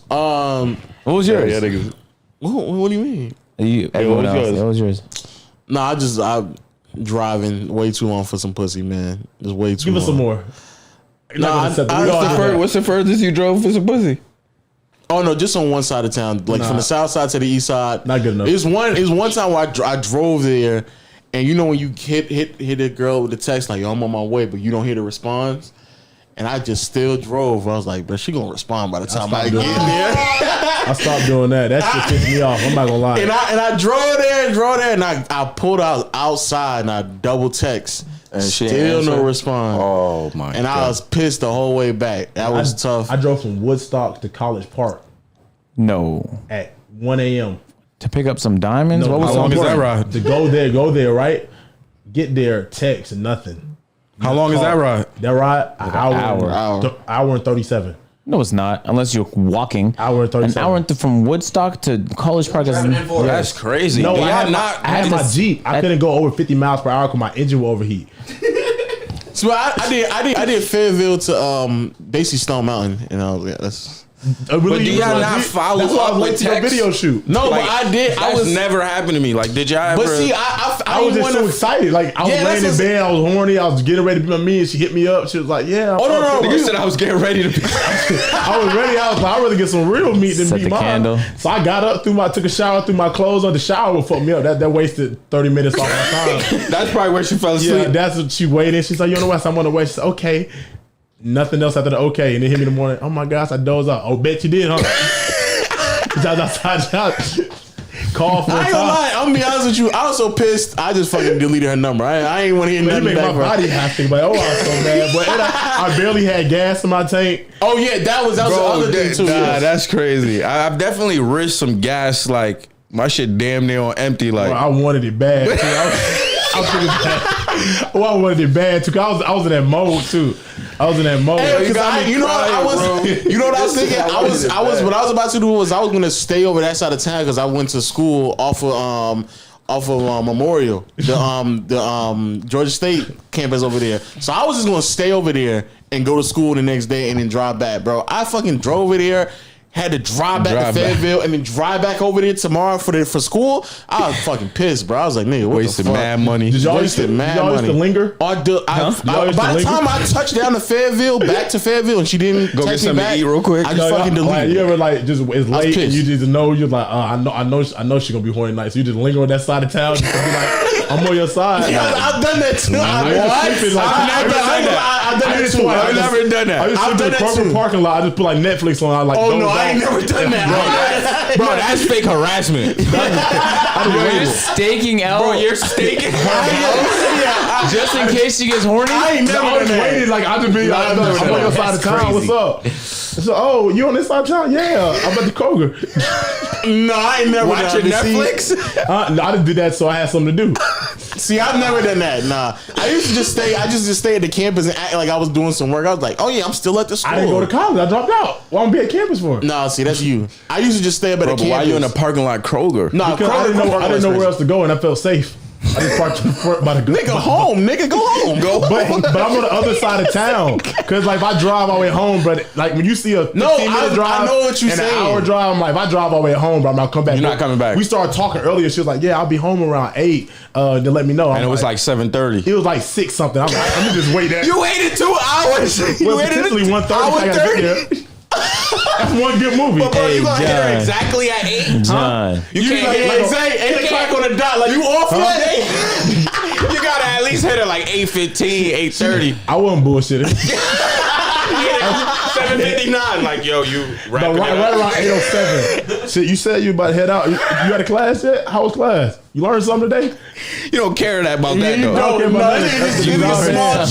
what was yours? Yeah, niggas. What do you mean? Everyone what was else. yours? What was yours? Nah, I'm driving way too long for some pussy, man. Just way too Give long. us some more. Nah, What's the furthest you drove for some pussy? Oh no, just on one side of town, like from the south side to the east side. Not good enough. It's one time where I drove there, and you know when you hit a girl with the text like, "Yo, I'm on my way," but you don't hear the response, and I just still drove. I was like, "Bro, she gonna respond by the time I get there." I stopped doing that. That shit pissed me off. I'm not gonna lie. And I drove there, and I pulled out outside and I double text, and she still didn't no answer? response. Oh my And god. I was pissed the whole way back. That was tough. I drove from Woodstock to College Park No. at 1 a.m. To pick up some diamonds? No, What was how so long is that important? To go there, right? Get there, text, nothing. How long is that ride? That ride, an hour. hour. Hour and 37. No, it's not. Unless you're walking. Hour and 37. An hour from Woodstock to College Park. Driving in for it. That's crazy. No, Do I y'all had, not. I had my Jeep. I couldn't go over 50 miles per hour because my engine will overheat. So I did Fayetteville to basically Stone Mountain, and I was like, that's. But do y'all not follow That's why I up was with late to the text? video shoot. No, Like, but I did. I That's was never happened to me. Like, did y'all ever? But see, I I was didn't just so wanna- excited. Like I was Yeah, laying that's in bed, I was horny, I was getting ready to be with me, and she hit me up. She was like, "Yeah." Oh, no. Nigga said I was getting ready to be. I was ready. I was like, I'd rather get some real meat than Set be the mine. candle. So I got up, took a shower, threw my clothes on. The shower would fuck me up. That wasted 30 minutes off my time. That's probably where she fell Yeah, asleep. that's what she waited. She's like, "You know what? I'm on the way." She said, "Okay." Nothing else after the okay, and then hit me in the morning. Oh my gosh, I dozed off. Oh, bet you did, huh? Call for I a ain't gonna time. lie. I'm gonna be honest with you. I was so pissed. I just fucking deleted her number. I ain't want to hear You nothing make back my from her. body happy, but oh, I was so mad. But and I barely had gas in my tank. Oh yeah, that was the other thing too. Nah, that's crazy. I've definitely risked some gas. Like my shit damn near on empty. Like Well, I wanted it bad. Too. I was thinking bad. Well, I wanted it bad too. 'Cause I was in that mode too. I was in that mode. Hey, you 'cause got me you know what I was. crying, bro. You know what I was thinking. I wanted it I was. bad. What I was about to do was I was gonna stay over that side of town because I went to school off of Memorial, the Georgia State campus over there. So I was just gonna stay over there and go to school the next day and then drive back, bro. I fucking drove over there. Had to drive back Drive to back. Fayetteville and then drive back over there tomorrow for school. I was fucking pissed, bro. I was like, nigga, what wasted the fuck? mad money. Did y'all used to, Wasted mad y'all used to money. linger? By Y'all used to the linger? time I touched down to Fayetteville, back to Fayetteville, and she didn't Go get text me something to back, eat real quick. I just fucking Like, deleted. you ever like just it's late and pissed. you just know you're like, I know she gonna be horny night, so you just linger on that side of town just to be like, I'm on your side. Yeah, I've done that too. I've done that too. I've never done that. I just I've sit in done the that corporate too. parking lot. I just put like Netflix on. I like. Oh no, doze I ain't off. never done that. Bro, that's fake harassment. You're staking out. Bro, you're staking. just in case she gets horny. I ain't never I done was that. waiting like I just be like, never I'm done on your that. side of That's town. crazy. What's up? So, oh, you on this side of town? Yeah, I'm at the Kroger. No, I ain't never Watching done that. Netflix. No, I just did that so I had something to do. See, I've never done that. Nah, I used to just stay. I just stay at the campus and act like I was doing some work. I was like, oh yeah, I'm still at the school. I didn't go to college. I dropped out. Why I'm be at campus for? Nah, see, that's you. I used to just stay up at Bro, the but campus. why you in a parking lot Kroger? Nah, Because I didn't know where else to go, and I felt safe. I just parked in front by the good. Nigga, home. Nigga, go home. Go But I'm on the other side of town. Cause like if I drive all the way home, but like when you see a 15-minute drive, I know what you're and saying. an hour drive, I'm like, if I drive all the way home, but I'm not coming back. You're not coming back. We started talking earlier. She was like, "Yeah, I'll be home around 8. To let me know." And it was like 7:30. it was like 6 something. I'm like, let me just wait that. You waited 2 hours. well, potentially 1:30. I gotta get there. That's one good movie. But bro, you gonna hit her John. exactly at 8? John. You can't hit exactly 8 o'clock on the dot. Like you off yet? You gotta at least niggas hit her like 8:15, 8:30. I wasn't bullshitting. 7:59. Like, yo, you No, wrapping right it up. around 8:07. Shit, you said you about to head out. You had a class yet? How was class? You learned something today? You don't care that about that, though. don't care about that.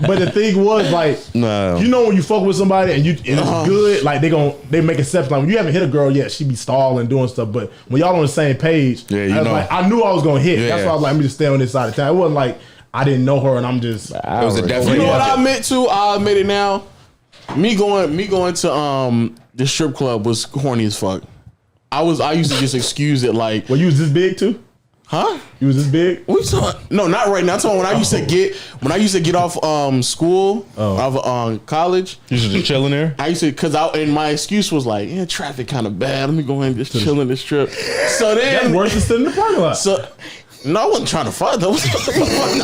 But the thing was, like, No. you know when you fuck with somebody and it's good, like they make exceptions. Like when you haven't hit a girl yet, she be stalling doing stuff. But when y'all on the same page, Yeah, you I was know. like, I knew I was gonna hit. Yeah. That's why I was like, let me just stay on this side of town. It wasn't like I didn't know her and I'm just. It was a definitely. You know what I admit to? I admit it now. Me going to the strip club was horny as fuck. I used to just excuse it like, Well, you was this big too? huh? You was this big? What you talking? No, not right now. I'm talking when I used to get off school of college. You should just chill in there. I used to and my excuse was like, yeah, traffic kind of bad. Let me go ahead and just chill in this strip. So That's then, worse than sitting in the parking lot. so no, I wasn't trying to fight though. No,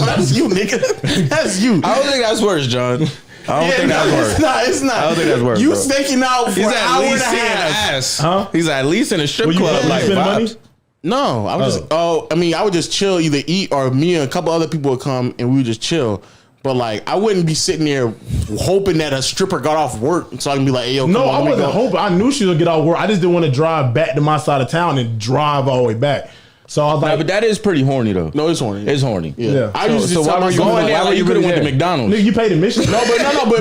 that's you, nigga. That's you. I don't think that's worse, John. I don't think that's worse. It's not. I don't think that's worse, You bro. staking out for He's an at hour and a least seeing half. ass. Huh? He's at least in a strip Well, you club. Like, spend money? vibes. No, I would just. Oh, I mean, I would just chill, either eat or me and a couple other people would come and we would just chill. But like, I wouldn't be sitting there hoping that a stripper got off work so I can be like, "Hey, yo, No, come on, I let me wasn't go." hoping. I knew she would get out of work. I just didn't want to drive back to my side of town and drive all the way back. So I was Nah, like, but that is pretty horny though. No, it's horny. It's horny. Yeah. I used to So tell why were you myself, going there? like, Like, you could have went to McDonald's. nigga, you paid admission.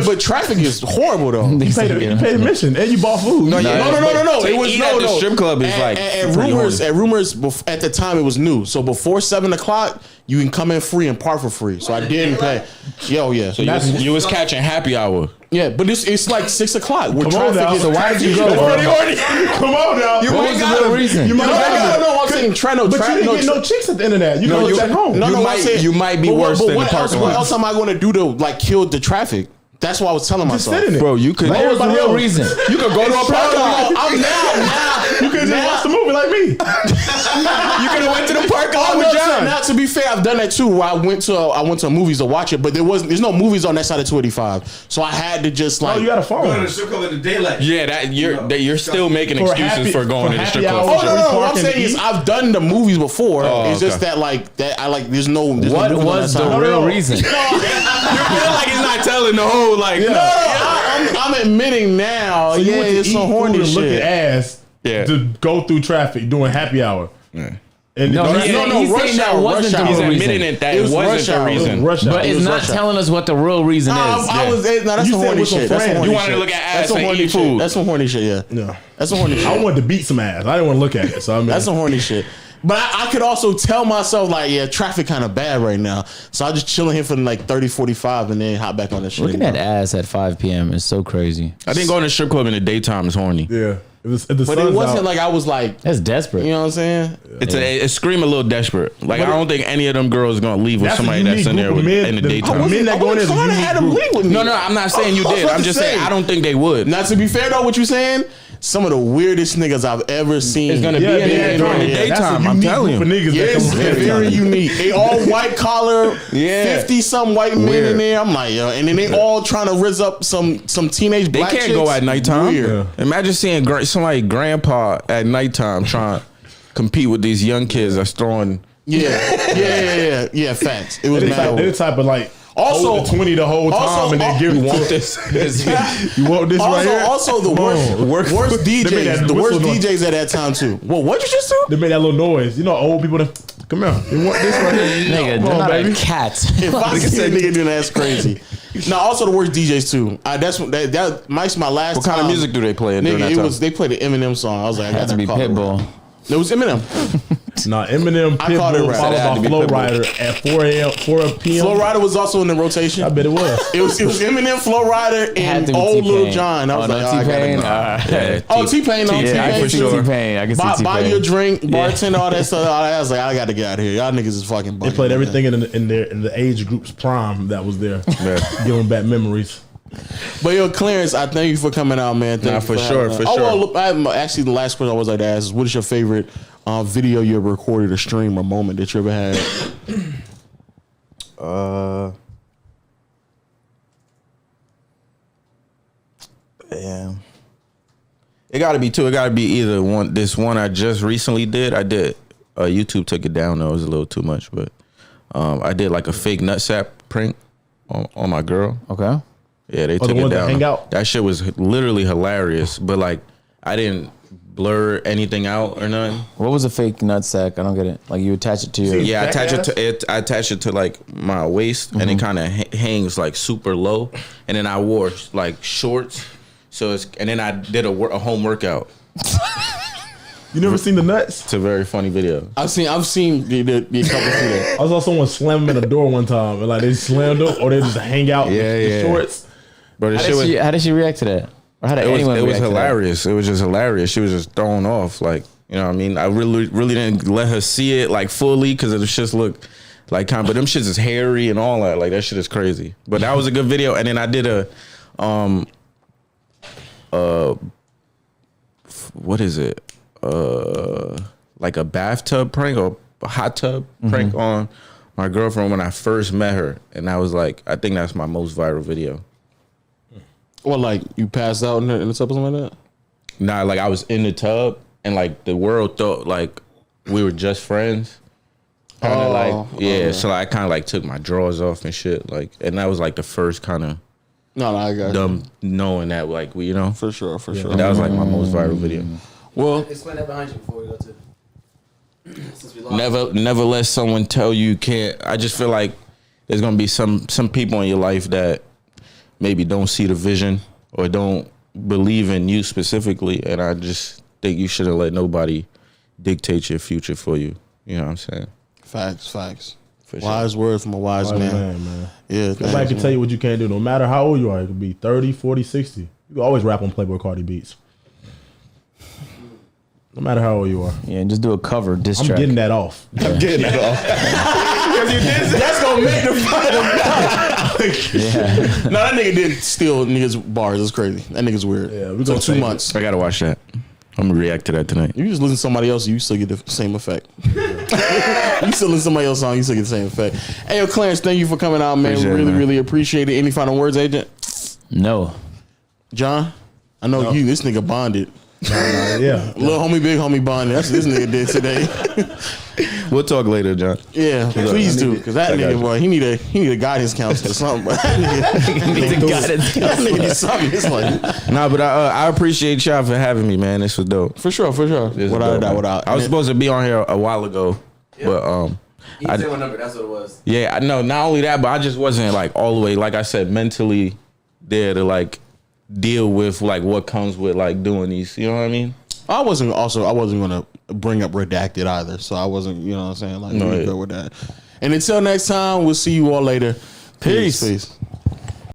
but traffic is horrible though. You paid admission and you bought food. No, You- no. To It was eat at the strip club is like at pretty rumors. horny. At rumors, at the time it was new. So before 7:00, you can come in free and park for free. So I didn't pay. Yeah. So you was catching happy hour. Yeah, but it's like 6:00. Where Come on now. traffic is. So why did you go, It's bro? pretty horny. Come on now. What was the real reason? You might have No, I'm saying try no. But try, you didn't no, get no chicks at the end of that. You know, you- back home. No, You no, might- I'm saying, you might be but worse than the what else, parking what lot. else am I going to do to like kill the traffic? That's what I was telling Just myself. sit in it. Bro, you could. What was the real reason? You could go to a parking lot. I'm now. You could just watch the movie like me. You could have went to the parking lot Oh, with no, John. now to be fair, I've done that too. Where I went to movies to watch it, but there's no movies on that side of 285, so I had to just Oh, like. you got a Go to the phone. strip club in the daylight. Yeah, that you're still making For excuses happy- for going for to the happy strip club. hour. Oh no! What I'm Parking saying to is eat? I've done the movies before. Oh, it's just okay. that like that I like. There's no. There's What no movies on was that the side. real reason? You feel like he's not telling the whole like. I'm admitting now. So you went to it's eat some horny food and look at shit. ass Yeah. to go through traffic doing happy hour. And No, that's- he's rush saying that hour, wasn't rush the hour. He's real admitting reason. it that It it was wasn't rush the hour. reason. rush hour. But It it's was not rush hour. telling us what the real reason is. I was. That's You some said horny with some shit. That's some friends. horny You wanted to shit. look at ass That's some and horny eat shit. food. That's some horny shit. Yeah. No. That's some horny shit. I wanted to beat some ass. I didn't want to look at it. So I mean, That's some horny shit. But I could also tell myself, like, yeah, traffic kind of bad right now. So I just chilling here for like 30, 45 and then hop back on the shit. Looking at ass at 5 p.m. is so crazy. I think going to the strip club in the daytime is horny. yeah. The But it sun's wasn't out. like I was like, That's desperate. you know what I'm saying? It's scream a little desperate. Like But I don't think any of them girls gonna leave with That's a somebody unique that's in there group of men. in the The- daytime. men that go in there is a I unique had them group. leave with me. No, I'm not saying you I was did. about I'm to just say. saying I don't think they would. Now, to be fair though, what you saying? Some of the weirdest niggas I've ever seen. It's gonna Yeah, be in yeah, there during the yeah. That's a daytime. I'm unique telling group you. of niggas that Yes, come they're from very daytime. unique. They all white collar, Yeah. 50-some white men Weird. in there. I'm like, yo, and then they all trying to rizz up some teenage They black can't chicks. go at nighttime. Weird. Imagine seeing somebody grandpa at nighttime trying to compete with these young kids that's throwing. Yeah. Facts. It was They're mad. the type of like Also- hold the 20 the whole time also- and then give You it want to this? You want this right here? Also, the worst They made that DJs, the worst whistle noise. DJs at that time too. Well, what'd you just do? They made that little noise. You know, old people that come here. They want this right here. Nigga, Come they're on, not baby. a cat. If I see a nigga doing that, that's crazy. Now, also the worst DJs too. That Mike's my last. What kind of music do they play during Nigga, that it time? was they played the Eminem song. I was like, I Had got to be call it Pitbull. rap. It was Eminem. Nah, Eminem, I called it Pitbull, rap. followed It had to by be Flow Pitbull. Rider at 4 p.m. Flow Rider was also in the rotation. I bet it was. It was Eminem, Flow Rider, It had and to be old Lil T-Pain. John. I was Oh, like, no, oh, I gotta T-Pain? go. Yeah, Oh, T-Pain, no, Yeah, I T-Pain, can see sure. T-Pain. I can see T-Pain. Buy your drink, bartender, all that stuff. I was like, I got to get out of here. Y'all niggas is fucking. They played everything in the age group's prime that was there. Giving back memories. But yo, Clarence, I thank you for coming out, man. Thank Nah, you for having sure, us. for Oh, sure. well, look, actually, the last question I was like to ask is, what is your favorite video you ever recorded, or stream, or moment that you ever had? Yeah. It got to be two. It got to be either one. This one I just recently did. I did. YouTube took it down though. It was a little too much, but I did like a fake nutsack prank on my girl. Okay. Yeah, they the took it ones that down. hang out? That shit was literally hilarious, but like I didn't blur anything out or nothing. What was a fake nutsack? I don't get it. Like you attach it to your. Yeah, I attach it Jackass? to it. I attach it to like my waist, and it kind of hangs like super low. And then I wore like shorts, so it's. And then I did a home workout. You never seen the nuts? It's a very funny video. I've seen the couple see that. I saw someone slam him in the door one time, and like they slammed him, or they just hang out in the shorts. But the How shit was. how did she react to that? Or how did anyone It was react to that? hilarious. It was just hilarious. She was just thrown off. Like, you know what I mean? I really didn't let her see it like fully because the shits look like kind of, but them shits is hairy and all that. Like that shit is crazy. But that was a good video. And then I did a what is it? Like a bathtub prank or a hot tub prank on my girlfriend when I first met her. And I was like, I think that's my most viral video. What, like you passed out in the tub or something like that? Nah, like I was in the tub and like the world thought like we were just friends. Kind of so I kind of like took my drawers off and shit. Like, and that was like the first kind of No, I got you. dumb knowing that like we, you know, For sure. and that was like my most viral video. Well, Explain that behind you before we go to. Since we lost. Never let someone tell you can't. I just feel like there's gonna be some people in your life that maybe don't see the vision or don't believe in you specifically, and I just think you shouldn't let nobody dictate your future for you. You know what I'm saying? facts. For sure. Wise words from a wise man. Man. Yeah, Nobody thanks, can man. tell you what you can't do. No matter how old you are, it could be 30, 40, 60. You can always rap on Playboy Cardi beats. No matter how old you are. Yeah, and just do a cover diss I'm track. getting that off. I'm getting that off. That's gonna make the Yeah. No, that nigga did steal niggas bars. It's crazy. That nigga's weird. Yeah, we so gonna 2 save months. I gotta watch that. I'm gonna react to that tonight. You just listen to somebody else, you still get the same effect. You still listen to somebody else's song, you still get the same effect. Hey, yo, Clarence, thank you for coming out, man. Appreciate it, Really, man. really appreciate it. Any final words, Agent? No. John? I know you. This nigga bonded. Yeah. Little homie, big homie bonded. That's what this nigga did today. We'll talk later, John. Yeah, please do, because that I got nigga, you. boy, he need a guidance counselor or something. But that nigga need something. It's like, Nah, but I appreciate y'all for having me, man. This was dope. for sure. This is Without a dope, doubt, man. without. I was supposed to be on here a while ago, but He said one number. That's what it was. yeah, I know. Not only that, but I just wasn't like all the way, like I said, mentally there to like deal with like what comes with like doing these. You know what I mean? I wasn't gonna bring up redacted either, so I wasn't, you know what I'm saying, like, No, we yeah. go with that. And until next time, we'll see you all later. Peace.